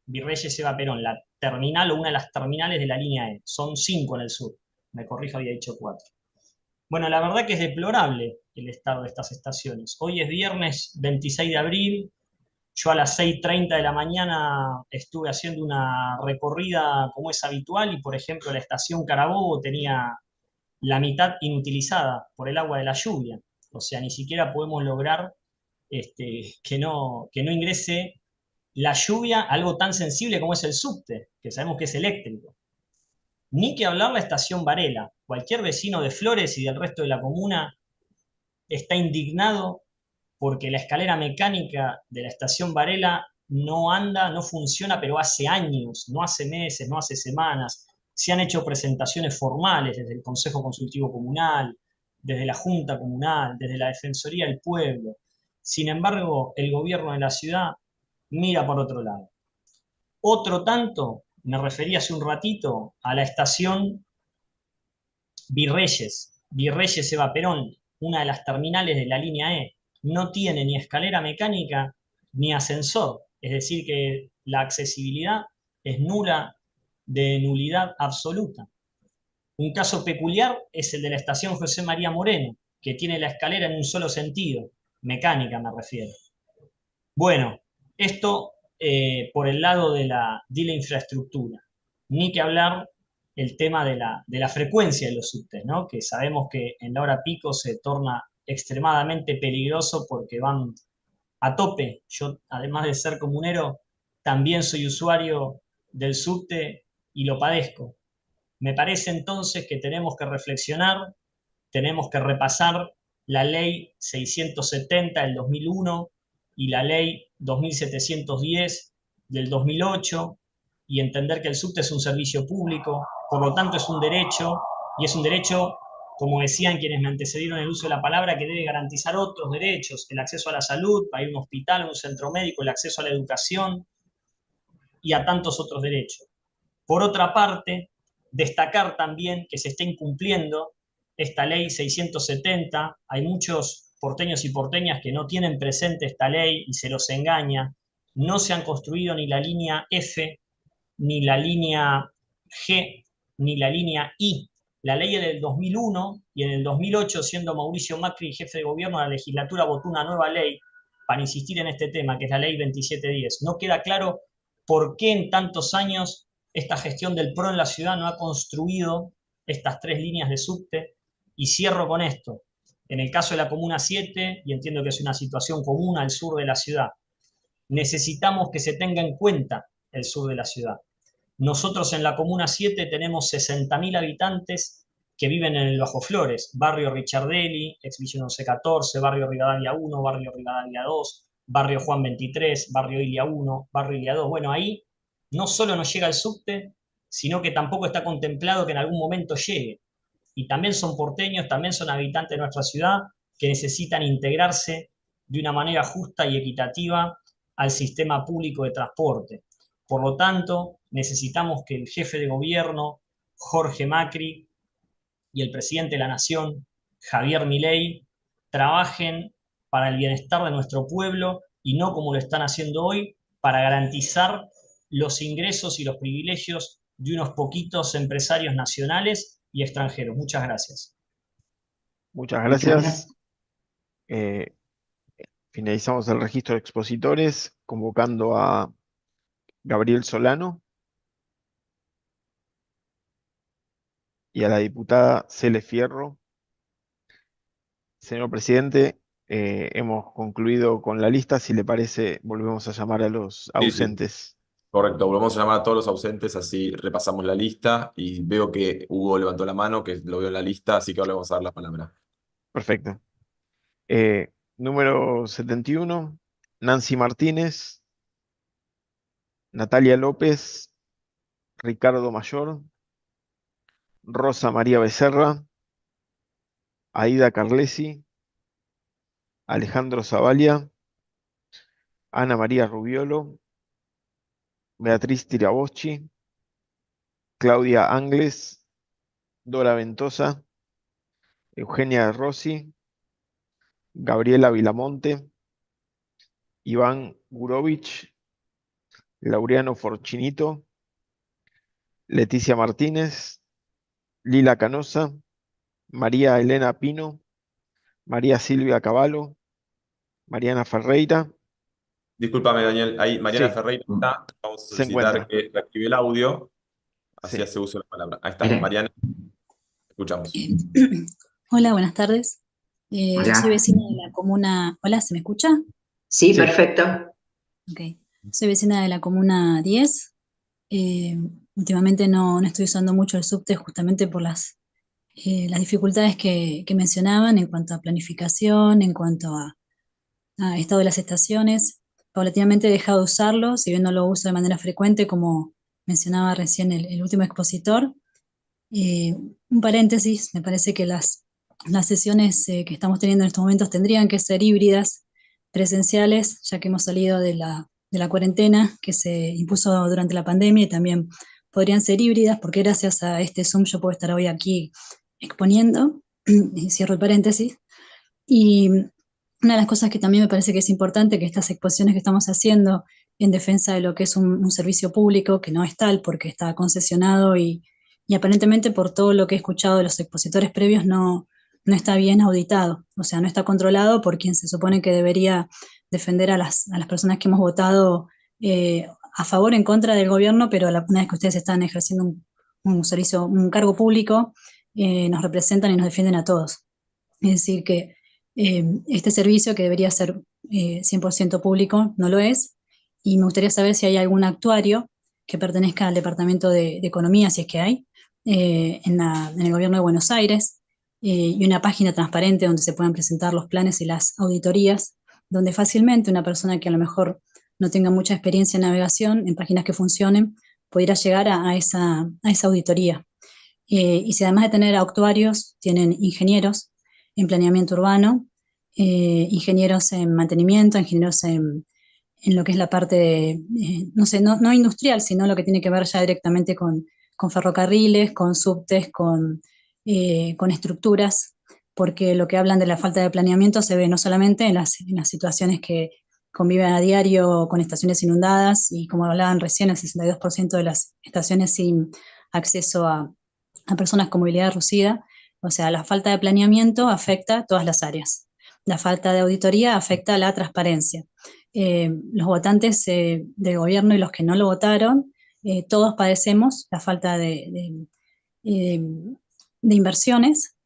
Eva Perón, la terminal o una de las terminales de la línea E. Son 5 en el sur, me corrijo, había dicho 4. Bueno, la verdad que es deplorable el estado de estas estaciones. Hoy es viernes 26 de abril, yo a las 6:30 de la mañana estuve haciendo una recorrida como es habitual y, por ejemplo, la estación Carabobo tenía la mitad inutilizada por el agua de la lluvia. O sea, ni siquiera podemos lograr que no ingrese la lluvia a algo tan sensible como es el subte, que sabemos que es eléctrico. Ni que hablar la estación Varela. Cualquier vecino de Flores y del resto de la comuna está indignado porque la escalera mecánica de la estación Varela no anda, no funciona, pero hace años, no hace meses, no hace semanas. Se han hecho presentaciones formales desde el Consejo Consultivo Comunal, desde la Junta Comunal, desde la Defensoría del Pueblo. Sin embargo, el gobierno de la ciudad mira por otro lado. Otro tanto, me refería hace un ratito a la estación Virreyes Eva Perón, una de las terminales de la línea E. No tiene ni escalera mecánica ni ascensor, es decir que la accesibilidad es nula, de nulidad absoluta. Un caso peculiar es el de la estación José María Moreno, que tiene la escalera en un solo sentido, mecánica me refiero. Bueno, esto por el lado de la infraestructura. Ni que hablar el tema de la frecuencia de los subtes, ¿no? Que sabemos que en la hora pico se torna extremadamente peligroso porque van a tope. Yo, además de ser comunero, también soy usuario del subte y lo padezco. Me parece entonces que tenemos que reflexionar, tenemos que repasar la ley 670 del 2001 y la ley 2710 del 2008 y entender que el subte es un servicio público, por lo tanto es un derecho, y es un derecho, como decían quienes me antecedieron en el uso de la palabra, que debe garantizar otros derechos: el acceso a la salud, para ir a un hospital, a un centro médico, el acceso a la educación y a tantos otros derechos. Por otra parte, destacar también que se está incumpliendo esta ley 670. Hay muchos porteños y porteñas que no tienen presente esta ley y se los engaña. No se han construido ni la línea F, ni la línea G, ni la línea I. La ley es del 2001 y en el 2008, siendo Mauricio Macri jefe de gobierno, la legislatura votó una nueva ley para insistir en este tema, que es la ley 2710. No queda claro por qué en tantos años esta gestión del PRO en la ciudad no ha construido estas 3 líneas de subte. Y cierro con esto. En el caso de la Comuna 7, y entiendo que es una situación común al sur de la ciudad, necesitamos que se tenga en cuenta el sur de la ciudad. Nosotros en la Comuna 7 tenemos 60.000 habitantes que viven en el Bajo Flores, barrio Richardelli, Expedición 1114, barrio Rivadavia 1, barrio Rivadavia 2, barrio Juan 23, barrio Ilia 1, barrio Ilia 2. Bueno, ahí no solo no llega el subte, sino que tampoco está contemplado que en algún momento llegue. Y también son porteños, también son habitantes de nuestra ciudad que necesitan integrarse de una manera justa y equitativa al sistema público de transporte. Por lo tanto, necesitamos que el jefe de gobierno, Jorge Macri, y el presidente de la Nación, Javier Milei, trabajen para el bienestar de nuestro pueblo y no como lo están haciendo hoy, para garantizar los ingresos y los privilegios de unos poquitos empresarios nacionales y extranjeros. Muchas gracias. Muchas gracias. Finalizamos el registro de expositores, convocando a Gabriel Solano y a la diputada Cele Fierro. Señor presidente, hemos concluido con la lista. Si le parece, volvemos a llamar a los ausentes. Correcto, volvemos a llamar a todos los ausentes, así repasamos la lista y veo que Hugo levantó la mano, que lo veo en la lista, así que ahora le vamos a dar la palabra. Perfecto. Número 71, Nancy Martínez, Natalia López, Ricardo Mayor, Rosa María Becerra, Aida Carlesi, Alejandro Zavalia, Ana María Rubiolo, Beatriz Tiraboschi, Claudia Angles, Dora Ventosa, Eugenia Rossi, Gabriela Vilamonte, Iván Gurovich, Laureano Forchinito, Leticia Martínez, Lila Canosa, María Elena Pino, María Silvia Cavallo, Mariana Ferreira. Discúlpame, Daniel, ahí Mariana Sí, Ferreira está. Vamos a se solicitar encuentra. que reactive el audio, así Sí. hace uso de la palabra. Ahí está, Mariana, escuchamos. Hola, buenas tardes. Yo soy Hola. vecina de la comuna. Hola, ¿se me escucha? Sí, Sí. perfecto. Ok. Soy vecina de la comuna 10. Últimamente no estoy usando mucho el subte justamente por las dificultades que mencionaban en cuanto a planificación, en cuanto a estado de las estaciones. Paulatinamente he dejado de usarlo, si bien no lo uso de manera frecuente, como mencionaba recién el último expositor. Un paréntesis, me parece que las sesiones que estamos teniendo en estos momentos tendrían que ser híbridas, presenciales, ya que hemos salido de la cuarentena que se impuso durante la pandemia, y también podrían ser híbridas, porque gracias a este Zoom yo puedo estar hoy aquí exponiendo, y cierro el paréntesis. Y una de las cosas que también me parece que es importante, que estas exposiciones que estamos haciendo en defensa de lo que es un servicio público, que no es tal porque está concesionado y aparentemente por todo lo que he escuchado de los expositores previos no está bien auditado, o sea, no está controlado por quien se supone que debería defender a las personas que hemos votado a favor o en contra del gobierno, pero una vez que ustedes están ejerciendo un servicio, un cargo público, nos representan y nos defienden a todos. Es decir, que este servicio, que debería ser 100% público, no lo es, y me gustaría saber si hay algún actuario que pertenezca al Departamento de Economía, si es que hay, en el Gobierno de Buenos Aires, y una página transparente donde se puedan presentar los planes y las auditorías, donde fácilmente una persona que a lo mejor no tenga mucha experiencia en navegación, en páginas que funcionen, pudiera llegar a esa auditoría. Y si además de tener actuarios, tienen ingenieros en planeamiento urbano, ingenieros en mantenimiento, ingenieros en lo que es la parte de, no sé, no industrial, sino lo que tiene que ver ya directamente con ferrocarriles, con subtes, con estructuras, porque lo que hablan de la falta de planeamiento se ve no solamente en las situaciones que conviven a diario con estaciones inundadas, y como hablaban recién, el 62% de las estaciones sin acceso a personas con movilidad reducida. O sea, la falta de planeamiento afecta a todas las áreas. La falta de auditoría afecta a la transparencia. Los votantes del gobierno y los que no lo votaron, todos padecemos la falta de inversiones.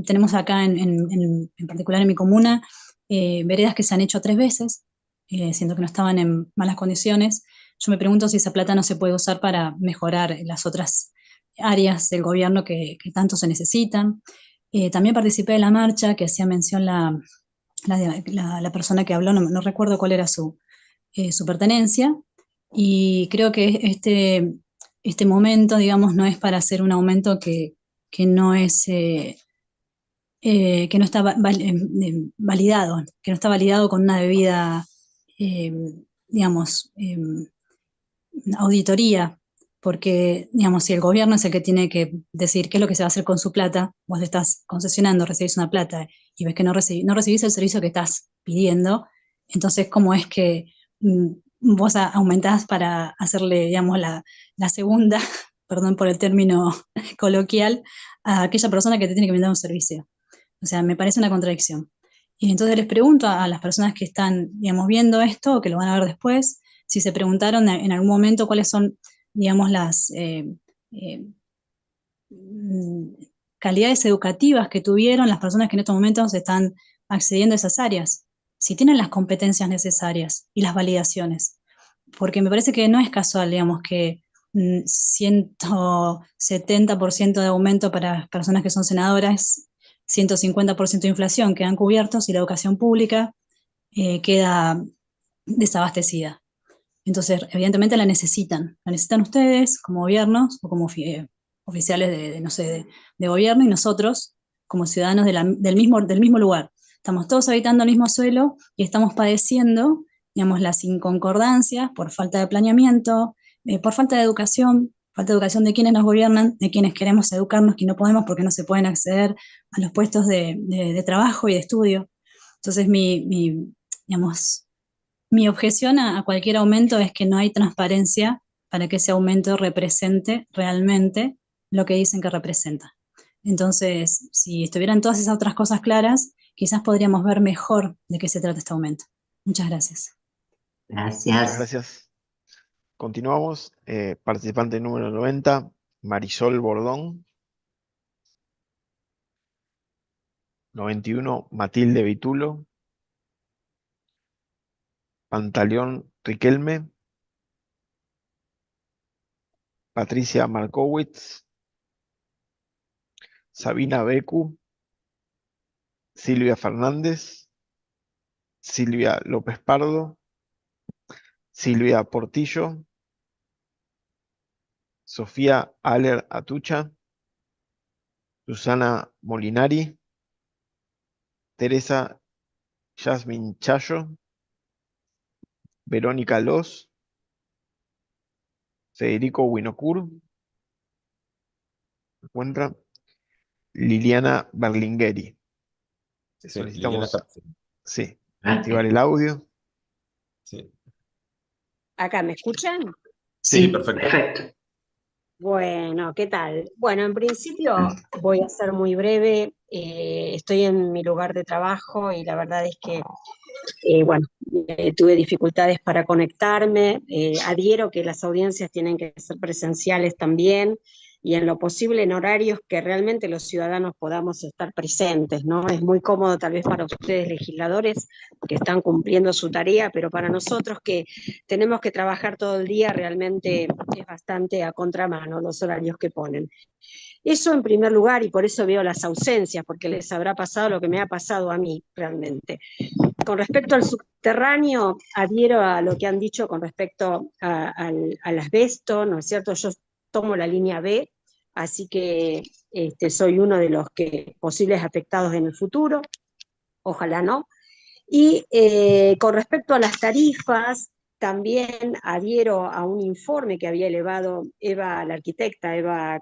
Tenemos acá, en particular en mi comuna, veredas que se han hecho 3 veces, siendo que no estaban en malas condiciones. Yo me pregunto si esa plata no se puede usar para mejorar las otras áreas del gobierno que tanto se necesitan. También participé de la marcha que hacía mención la persona que habló, no recuerdo cuál era su pertenencia, y creo que este momento, digamos, no es para hacer un aumento que no es... que no está validado, que no está validado con una debida, digamos, auditoría, porque, digamos, si el gobierno es el que tiene que decir qué es lo que se va a hacer con su plata, vos le estás concesionando, recibís una plata y ves que no recibís el servicio que estás pidiendo, entonces, ¿cómo es que vos aumentás para hacerle, digamos, la segunda, perdón por el término coloquial, a aquella persona que te tiene que brindar un servicio? O sea, me parece una contradicción. Y entonces les pregunto a las personas que están, digamos, viendo esto, o que lo van a ver después, si se preguntaron en algún momento cuáles son, digamos, las calidades educativas que tuvieron las personas que en estos momentos están accediendo a esas áreas, si tienen las competencias necesarias y las validaciones. Porque me parece que no es casual, digamos, que 170% de aumento para personas que son senadoras, 150% de inflación quedan cubiertos y la educación pública queda desabastecida. Entonces, evidentemente la necesitan ustedes como gobiernos o como oficiales no sé, de gobierno, y nosotros como ciudadanos del mismo lugar. Estamos todos habitando el mismo suelo y estamos padeciendo, digamos, las inconcordancias por falta de planeamiento, por falta de educación, falta de educación de quienes nos gobiernan, de quienes queremos educarnos, que no podemos porque no se pueden acceder a los puestos de trabajo y de estudio. Entonces digamos, mi objeción a cualquier aumento es que no hay transparencia para que ese aumento represente realmente lo que dicen que representa. Entonces, si estuvieran todas esas otras cosas claras, quizás podríamos ver mejor de qué se trata este aumento. Muchas gracias. Muchas Gracias. gracias. Continuamos. Participante número 90, Marisol Bordón. 91, Matilde Vitulo. Pantaleón Riquelme. Patricia Markowitz. Sabina Becu. Silvia Fernández. Silvia López Pardo. Silvia Portillo. Sofía Aller Atucha. Susana Molinari. Teresa Yasmin Chayo. Verónica Loz. Federico Winocur. Encuentra Liliana Berlingueri. Sí, Liliana Solicitamos, está. activar el audio. Sí, ¿Acá me escuchan? sí, perfecto. Bueno, ¿qué tal? Bueno, en principio voy a ser muy breve. Estoy en mi lugar de trabajo y la verdad es que, tuve dificultades para conectarme. Adhiero que las audiencias tienen que ser presenciales también y en lo posible en horarios que realmente los ciudadanos podamos estar presentes, ¿no? Es muy cómodo tal vez para ustedes legisladores que están cumpliendo su tarea, pero para nosotros que tenemos que trabajar todo el día realmente es bastante a contramano los horarios que ponen. Eso en primer lugar, y por eso veo las ausencias, porque les habrá pasado lo que me ha pasado a mí realmente. Con respecto al subterráneo, adhiero a lo que han dicho con respecto al asbesto, ¿no es cierto? Yo tomo la línea B, así que soy uno de los posibles afectados en el futuro, ojalá no. Y con respecto a las tarifas, también adhiero a un informe que había elevado la arquitecta Eva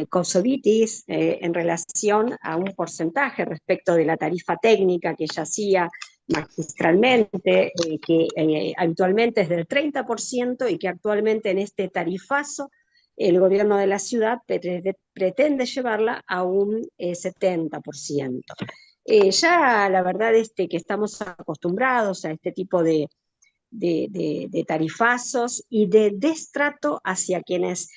Cousovitis en relación a un porcentaje respecto de la tarifa técnica que ella hacía magistralmente, que habitualmente es del 30% y que actualmente en este tarifazo el gobierno de la ciudad pretende llevarla a un 70%. Ya la verdad es que estamos acostumbrados a este tipo de tarifazos y de destrato hacia quienes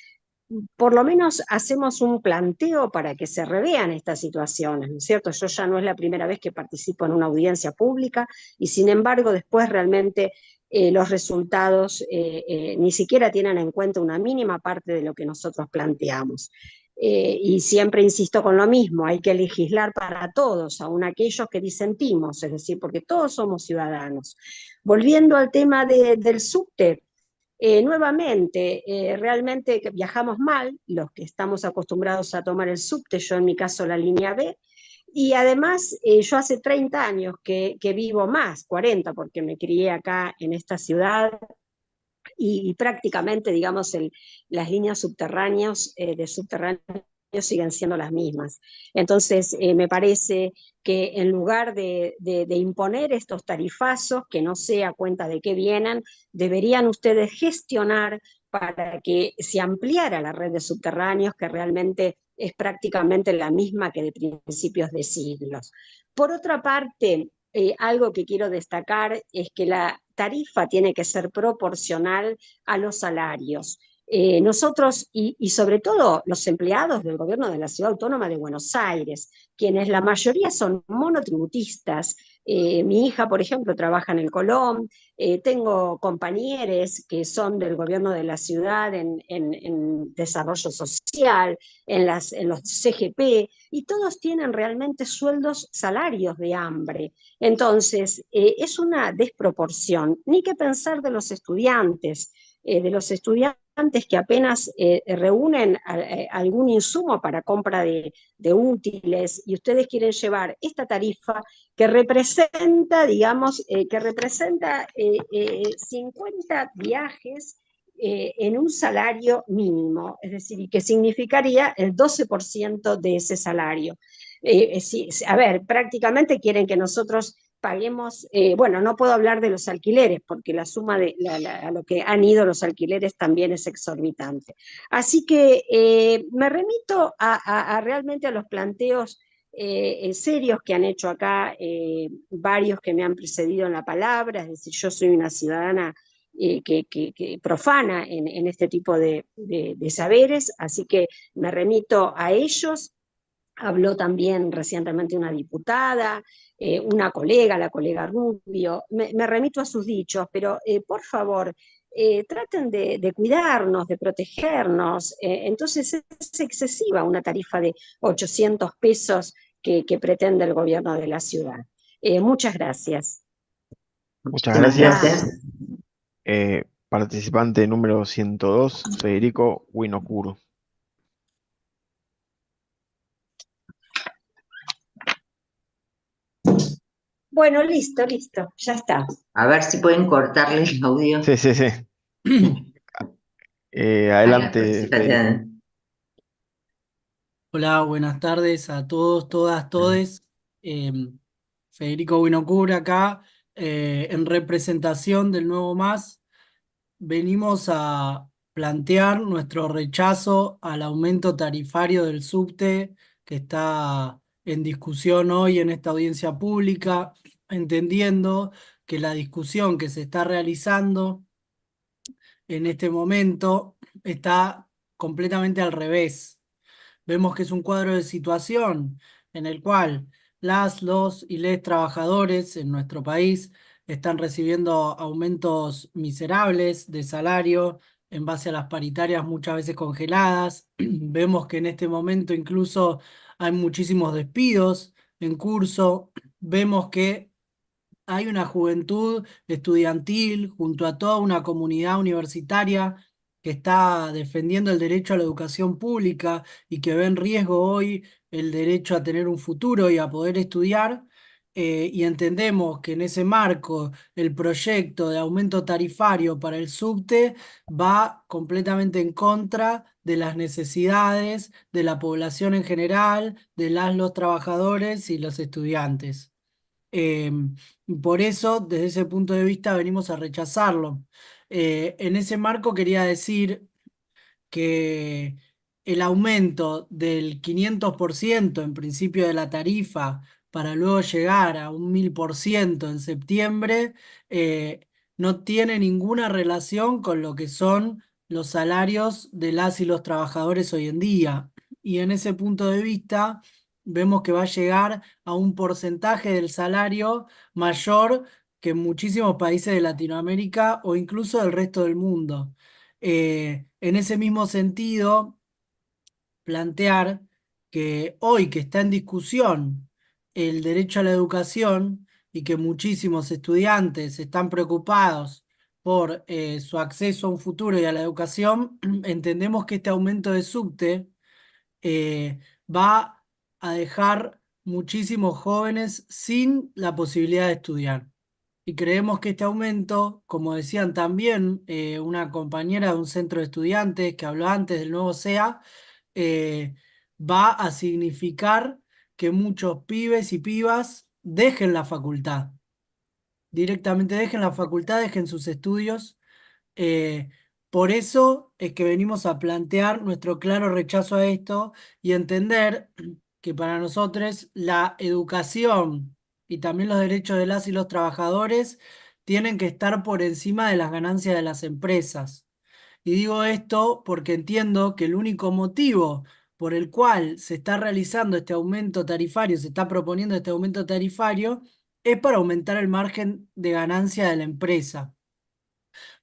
por lo menos hacemos un planteo para que se revean estas situaciones, ¿no es cierto? Yo ya no es la primera vez que participo en una audiencia pública y sin embargo después realmente los resultados ni siquiera tienen en cuenta una mínima parte de lo que nosotros planteamos. Y siempre insisto con lo mismo, hay que legislar para todos, aun aquellos que disentimos, es decir, porque todos somos ciudadanos. Volviendo al tema del subte, nuevamente, realmente viajamos mal, los que estamos acostumbrados a tomar el subte, yo en mi caso la línea B, y además yo hace 30 años que vivo más, 40, porque me crié acá en esta ciudad, y prácticamente, digamos, las líneas subterráneas siguen siendo las mismas. Entonces, me parece que en lugar de imponer estos tarifazos, que no sé a cuenta de qué vienen, deberían ustedes gestionar para que se ampliara la red de subterráneos, que realmente es prácticamente la misma que de principios de siglos. Por otra parte, algo que quiero destacar es que la tarifa tiene que ser proporcional a los salarios. Nosotros, y sobre todo los empleados del gobierno de la Ciudad Autónoma de Buenos Aires, quienes la mayoría son monotributistas, mi hija, por ejemplo, trabaja en el Colón, tengo compañeros que son del gobierno de la ciudad en desarrollo social, en los CGP, y todos tienen realmente sueldos, salarios de hambre. Entonces, es una desproporción. Ni que pensar de los estudiantes que apenas reúnen algún insumo para compra de útiles, y ustedes quieren llevar esta tarifa que representa, digamos, 50 viajes en un salario mínimo, es decir, y que significaría el 12% de ese salario. A ver, prácticamente quieren que nosotros paguemos, bueno, no puedo hablar de los alquileres, porque la suma de a lo que han ido los alquileres también es exorbitante. Así que me remito realmente a los planteos serios que han hecho acá varios que me han precedido en la palabra, es decir, yo soy una ciudadana que profana en este tipo de saberes, así que me remito a ellos. Habló también recientemente una diputada, una colega, la colega Rubio. Me remito a sus dichos, pero por favor, traten de cuidarnos, de protegernos. Entonces es excesiva una tarifa de 800 pesos que pretende el gobierno de la ciudad. Muchas gracias. Muchas Muchísimas gracias. gracias. Participante número 102, Federico Winokuru. Bueno, listo, ya está. A ver si pueden cortarle el audio Sí, sí, sí. a la Adelante, Federico. participación. Hola, buenas tardes a todos, todas, todes. Federico Winocura acá, en representación del Nuevo Más. Venimos a plantear nuestro rechazo al aumento tarifario del subte que está en discusión hoy en esta audiencia pública, entendiendo que la discusión que se está realizando en este momento está completamente al revés. Vemos que es un cuadro de situación en el cual los y les trabajadores en nuestro país están recibiendo aumentos miserables de salario en base a las paritarias muchas veces congeladas. Vemos que en este momento incluso hay muchísimos despidos en curso. Vemos que hay una juventud estudiantil junto a toda una comunidad universitaria que está defendiendo el derecho a la educación pública y que ve en riesgo hoy el derecho a tener un futuro y a poder estudiar. Y entendemos que en ese marco el proyecto de aumento tarifario para el subte va completamente en contra de las necesidades de la población en general, de los trabajadores y los estudiantes. Eh, por eso, desde ese punto de vista, venimos a rechazarlo. En ese marco quería decir que el aumento del 500% en principio de la tarifa para luego llegar a un 1000% en septiembre, no tiene ninguna relación con lo que son los salarios de las y los trabajadores hoy en día. Y en ese punto de vista, vemos que va a llegar a un porcentaje del salario mayor que en muchísimos países de Latinoamérica o incluso del resto del mundo. En ese mismo sentido, plantear que hoy que está en discusión el derecho a la educación y que muchísimos estudiantes están preocupados por su acceso a un futuro y a la educación, entendemos que este aumento de subte va a dejar muchísimos jóvenes sin la posibilidad de estudiar. Y creemos que este aumento, como decían también una compañera de un centro de estudiantes que habló antes del nuevo SEA, va a significar que muchos pibes y pibas dejen la facultad. Directamente dejen la facultad, dejen sus estudios. Por eso es que venimos a plantear nuestro claro rechazo a esto y entender que para nosotros la educación y también los derechos de las y los trabajadores tienen que estar por encima de las ganancias de las empresas. Y digo esto porque entiendo que el único motivo por el cual se está realizando este aumento tarifario, se está proponiendo este aumento tarifario, es para aumentar el margen de ganancia de la empresa,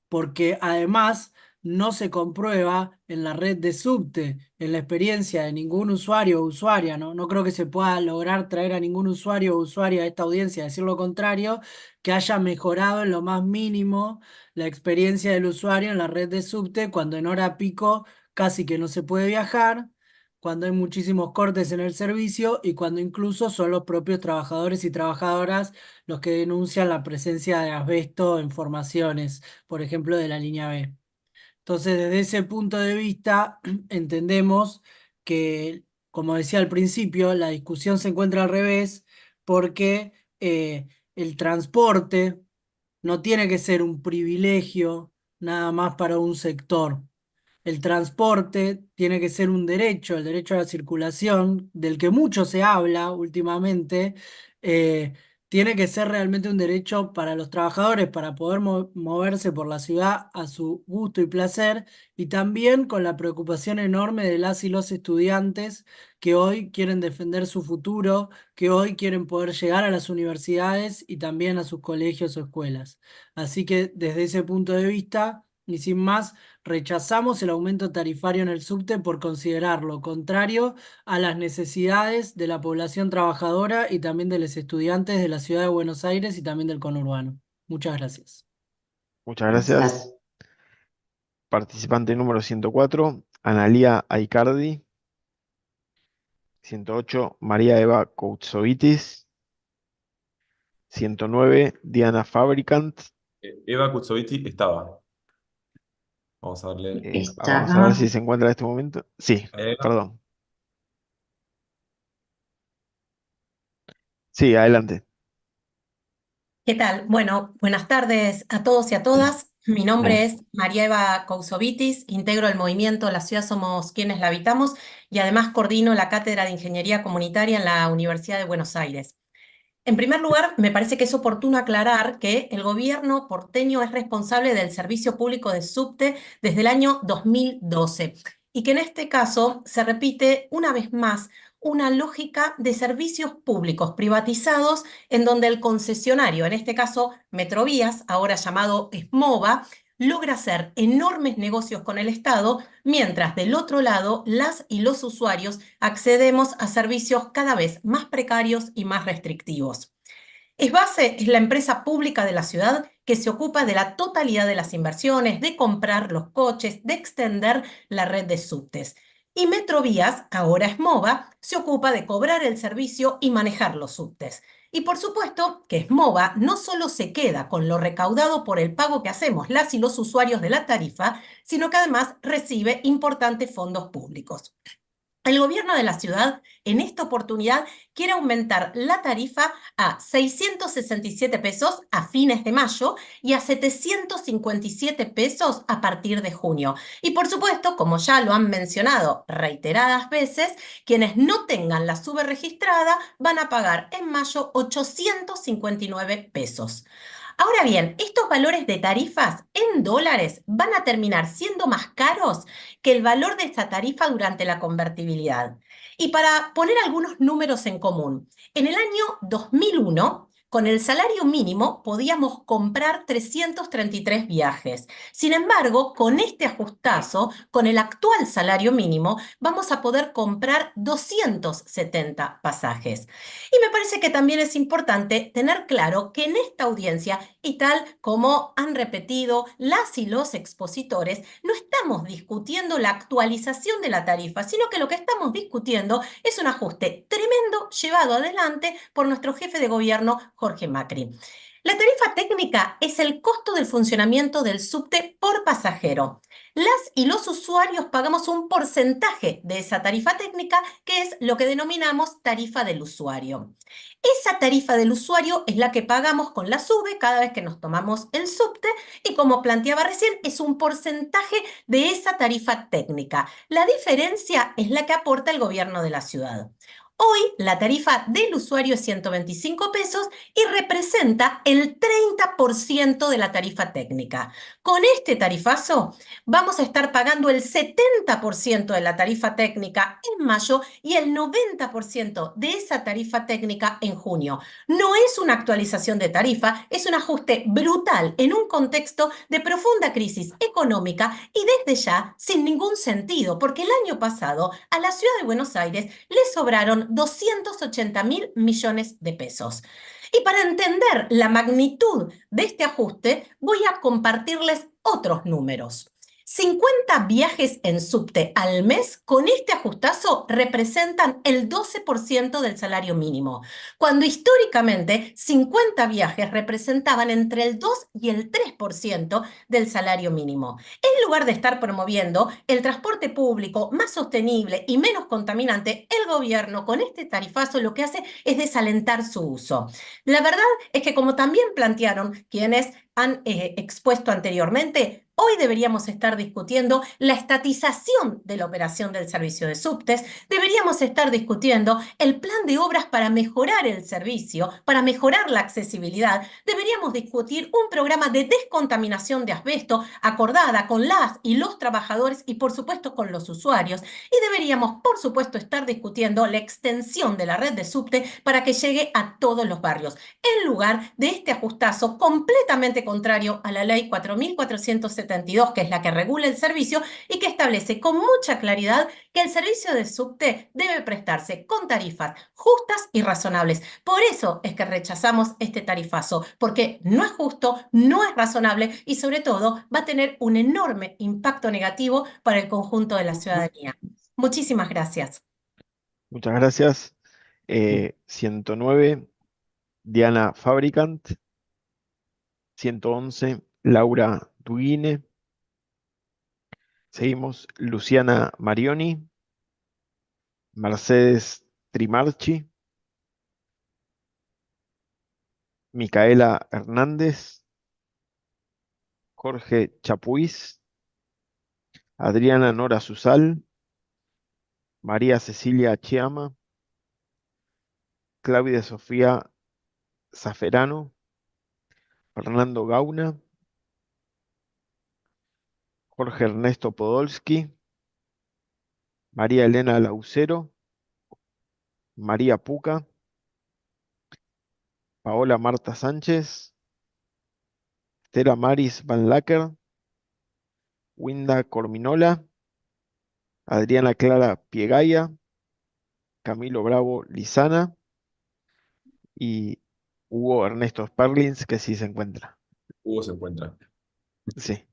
porque además no se comprueba en la red de subte, en la experiencia de ningún usuario o usuaria, ¿no? No creo que se pueda lograr traer a ningún usuario o usuaria a esta audiencia a decir lo contrario, que haya mejorado en lo más mínimo la experiencia del usuario en la red de subte cuando en hora pico casi que no se puede viajar, cuando hay muchísimos cortes en el servicio y cuando incluso son los propios trabajadores y trabajadoras los que denuncian la presencia de asbesto en formaciones, por ejemplo, de la línea B. Entonces, desde ese punto de vista, entendemos que, como decía al principio, la discusión se encuentra al revés porque el transporte no tiene que ser un privilegio nada más para un sector. El transporte tiene que ser un derecho, el derecho a la circulación, del que mucho se habla últimamente, eh, tiene que ser realmente un derecho para los trabajadores para poder moverse por la ciudad a su gusto y placer, y también con la preocupación enorme de las y los estudiantes que hoy quieren defender su futuro, que hoy quieren poder llegar a las universidades y también a sus colegios o escuelas. Así que desde ese punto de vista, y sin más, rechazamos el aumento tarifario en el subte por considerarlo contrario a las necesidades de la población trabajadora y también de los estudiantes de la ciudad de Buenos Aires y también del conurbano. Muchas gracias. Muchas gracias. Participante número 104, Analía Aicardi. 108, María Eva Koutsovitis. 109, Diana Fabricant. Eva Kutsoviti estaba. Vamos a darle. Vamos a ver si se encuentra en este momento. Sí, Eva. perdón. Sí, adelante. ¿Qué tal? Bueno, buenas tardes a todos y a todas. Mi nombre es María Eva Koutsovitis, integro el movimiento La Ciudad Somos Quienes la Habitamos y además coordino la Cátedra de Ingeniería Comunitaria en la Universidad de Buenos Aires. En primer lugar, me parece que es oportuno aclarar que el gobierno porteño es responsable del servicio público de subte desde el año 2012 y que en este caso se repite una vez más una lógica de servicios públicos privatizados en donde el concesionario, en este caso Metrovías, ahora llamado SMOVA, logra hacer enormes negocios con el Estado, mientras del otro lado las y los usuarios accedemos a servicios cada vez más precarios y más restrictivos. Esbase es la empresa pública de la ciudad que se ocupa de la totalidad de las inversiones, de comprar los coches, de extender la red de subtes. Y Metrovías, ahora SMOVA, se ocupa de cobrar el servicio y manejar los subtes. Y por supuesto que SMOVA no solo se queda con lo recaudado por el pago que hacemos las y los usuarios de la tarifa, sino que además recibe importantes fondos públicos. El gobierno de la ciudad, en esta oportunidad, quiere aumentar la tarifa a 667 pesos a fines de mayo y a 757 pesos a partir de junio. Y por supuesto, como ya lo han mencionado reiteradas veces, quienes no tengan la SUBE registrada van a pagar en mayo 859 pesos. Ahora bien, estos valores de tarifas en dólares van a terminar siendo más caros que el valor de esa tarifa durante la convertibilidad. Y para poner algunos números en común, en el año 2001, con el salario mínimo podíamos comprar 333 viajes. Sin embargo, con este ajustazo, con el actual salario mínimo, vamos a poder comprar 270 pasajes. Y me parece que también es importante tener claro que en esta audiencia, y tal como han repetido las y los expositores, no estamos discutiendo la actualización de la tarifa, sino que lo que estamos discutiendo es un ajuste tremendo llevado adelante por nuestro jefe de gobierno, Jorge Macri. La tarifa técnica es el costo del funcionamiento del subte por pasajero. Las y los usuarios pagamos un porcentaje de esa tarifa técnica, que es lo que denominamos tarifa del usuario. Esa tarifa del usuario es la que pagamos con la SUBE cada vez que nos tomamos el subte y, como planteaba recién, es un porcentaje de esa tarifa técnica. La diferencia es la que aporta el gobierno de la ciudad. Hoy la tarifa del usuario es 125 pesos y representa el 30% de la tarifa técnica. Con este tarifazo vamos a estar pagando el 70% de la tarifa técnica en mayo y el 90% de esa tarifa técnica en junio. No es una actualización de tarifa, es un ajuste brutal en un contexto de profunda crisis económica y desde ya sin ningún sentido, porque el año pasado a la ciudad de Buenos Aires le sobraron 280.000 millones de pesos. Y para entender la magnitud de este ajuste, voy a compartirles otros números. 50 viajes en subte al mes con este ajustazo representan el 12% del salario mínimo, cuando históricamente 50 viajes representaban entre el 2 y el 3% del salario mínimo. En lugar de estar promoviendo el transporte público más sostenible y menos contaminante, el gobierno con este tarifazo lo que hace es desalentar su uso. La verdad es que, como también plantearon quienes han expuesto anteriormente, hoy deberíamos estar discutiendo la estatización de la operación del servicio de subtes, deberíamos estar discutiendo el plan de obras para mejorar el servicio, para mejorar la accesibilidad, deberíamos discutir un programa de descontaminación de asbesto acordada con las y los trabajadores y por supuesto con los usuarios, y deberíamos por supuesto estar discutiendo la extensión de la red de subte para que llegue a todos los barrios, en lugar de este ajustazo completamente contrario a la ley 4472, que es la que regula el servicio y que establece con mucha claridad que el servicio de subte debe prestarse con tarifas justas y razonables. Por eso es que rechazamos este tarifazo, porque no es justo, no es razonable y sobre todo va a tener un enorme impacto negativo para el conjunto de la ciudadanía. Muchísimas gracias. Muchas gracias. 109, Diana Fabricant. 111, Laura Duguine. Seguimos, Luciana Marioni, Mercedes Trimarchi, Micaela Hernández, Jorge Chapuis, Adriana Nora Susal, María Cecilia Chiama, Claudia Sofía Zaferano, Fernando Gauna, Jorge Ernesto Podolski, María Elena Laucero, María Puca, Paola Marta Sánchez, Estela Maris Van Lacker, Winda Corminola, Adriana Clara Piegaya, Camilo Bravo Lizana y Hugo Ernesto Sperlins, que sí se encuentra. Hugo se encuentra. Sí.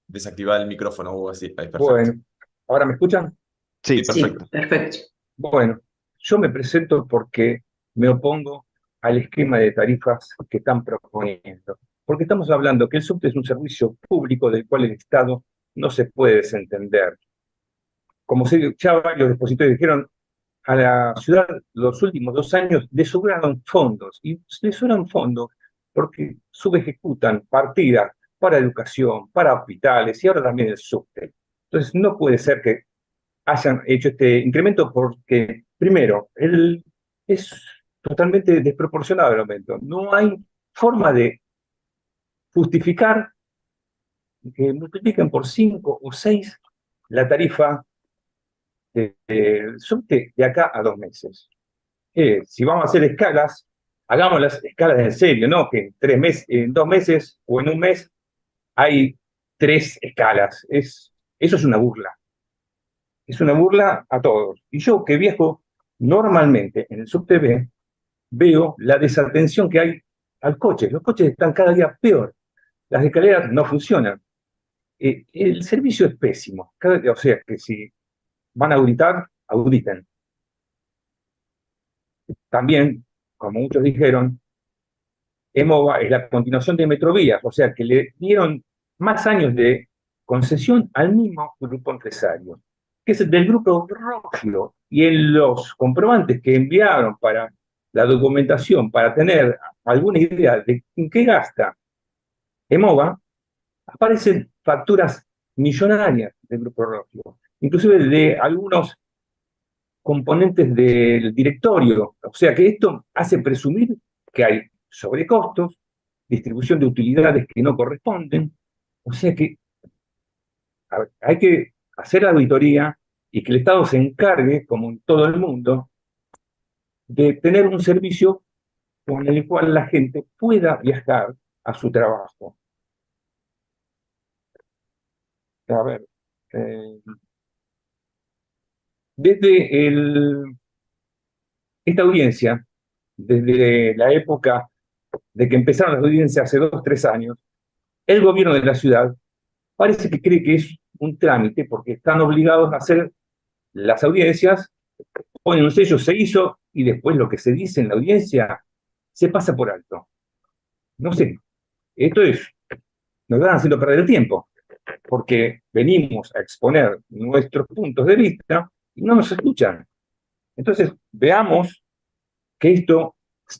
Desactivar el micrófono, Hugo, así, ahí, perfecto. Bueno, ¿ahora me escuchan? Sí, perfecto. Perfecto. Bueno, yo me presento porque me opongo al esquema de tarifas que están proponiendo. Porque estamos hablando que el subte es un servicio público del cual el Estado no se puede desentender. Como ya varios expositores dijeron, a la ciudad los últimos 2 años le sobraron fondos, y le sobran fondos porque subejecutan partidas para educación, para hospitales y ahora también el subte. Entonces no puede ser que hayan hecho este incremento porque, primero, es totalmente desproporcionado el aumento. No hay forma de justificar que multipliquen por 5 o 6 la tarifa del subte de acá a 2 meses. Si vamos a hacer escalas, hagamos las escalas en serio, ¿no? Que en 2 meses o en un mes hay 3 escalas. Eso es una burla. Es una burla a todos. Y yo, que viajo normalmente en el subte B, veo la desatención que hay al coche. Los coches están cada día peor. Las escaleras no funcionan. El servicio es pésimo. O sea, que si van a auditar, auditen. También, como muchos dijeron, EMOVA es la continuación de Metrovías, o sea, que le dieron más años de concesión al mismo grupo empresario, que es del grupo Rogio, y en los comprobantes que enviaron para la documentación, para tener alguna idea de en qué gasta EMOVA, aparecen facturas millonarias del grupo Rogio, inclusive de algunos componentes del directorio. O sea que esto hace presumir que hay sobrecostos, distribución de utilidades que no corresponden. O sea que hay que hacer la auditoría y que el Estado se encargue, como en todo el mundo, de tener un servicio con el cual la gente pueda viajar a su trabajo. A ver, desde esta audiencia, desde la época de que empezaron las audiencias hace 2 o 3 años, el gobierno de la ciudad parece que cree que es un trámite porque están obligados a hacer las audiencias, ponen un sello, se hizo, y después lo que se dice en la audiencia se pasa por alto. No sé, esto nos van haciendo perder el tiempo, porque venimos a exponer nuestros puntos de vista y no nos escuchan. Entonces, veamos que esto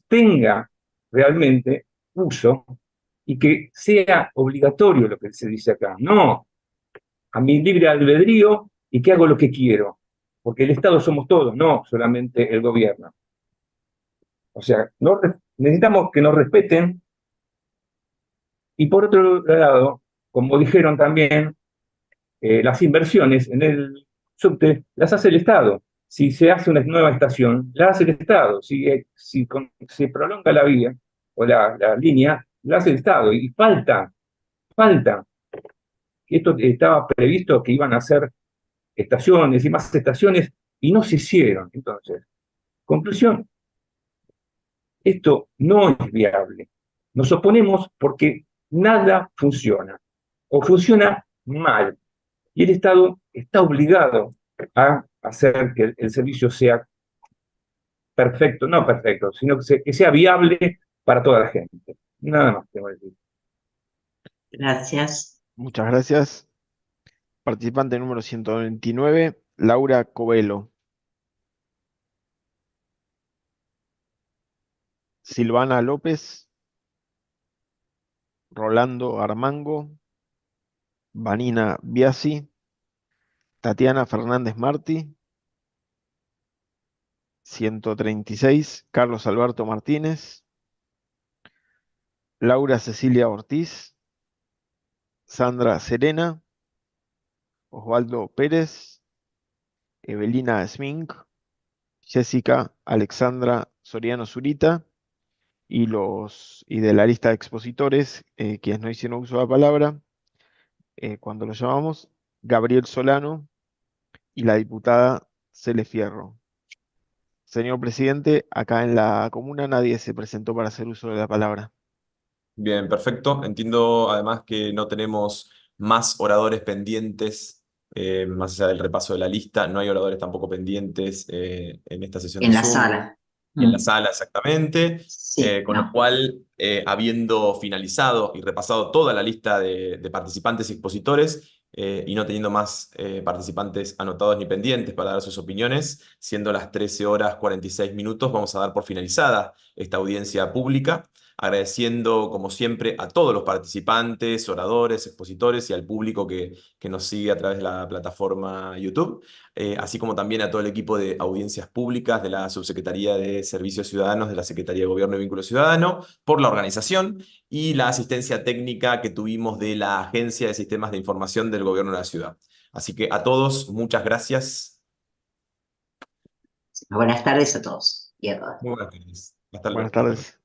tenga realmente uso y que sea obligatorio lo que se dice acá. No, a mi libre albedrío y que hago lo que quiero, porque el Estado somos todos, no solamente el gobierno. O sea, necesitamos que nos respeten y por otro lado, como dijeron también, las inversiones en el subte las hace el Estado. Si se hace una nueva estación, la hace el Estado. Si se prolonga la vía o la línea, la hace el Estado. Y falta. Esto estaba previsto que iban a hacer estaciones y más estaciones y no se hicieron. Entonces, conclusión, esto no es viable. Nos oponemos porque nada funciona o funciona mal. Y el Estado está obligado a hacer que el servicio sea perfecto, no perfecto, sino que sea viable para toda la gente. Nada más tengo que decir. Gracias. Muchas gracias. Participante número 129, Laura Covelo. Silvana López, Rolando Armango, Vanina Biasi, Tatiana Fernández Martí, 136, Carlos Alberto Martínez, Laura Cecilia Ortiz, Sandra Serena, Osvaldo Pérez, Evelina Smink, Jessica Alexandra Soriano Zurita, y de la lista de expositores, quienes no hicieron uso de la palabra, cuando los llamamos, Gabriel Solano y la diputada Cele Fierro. Señor presidente, acá en la comuna nadie se presentó para hacer uso de la palabra. Bien, perfecto. Entiendo además que no tenemos más oradores pendientes, más allá del repaso de la lista. No hay oradores tampoco pendientes en esta sesión de En la Zoom. sala. Y en la sala, exactamente. Sí, Con lo cual, habiendo finalizado y repasado toda la lista de participantes y expositores, y no teniendo más participantes anotados ni pendientes para dar sus opiniones, siendo las 13 horas 46 minutos, vamos a dar por finalizada esta audiencia pública, agradeciendo, como siempre, a todos los participantes, oradores, expositores y al público que nos sigue a través de la plataforma YouTube. Así como también a todo el equipo de audiencias públicas de la Subsecretaría de Servicios Ciudadanos de la Secretaría de Gobierno y Vínculo Ciudadano, por la organización y la asistencia técnica que tuvimos de la Agencia de Sistemas de Información del Gobierno de la Ciudad. Así que a todos, muchas gracias. Buenas tardes a todos y a todas. Muy buenas tardes. Hasta luego. Buenas tardes.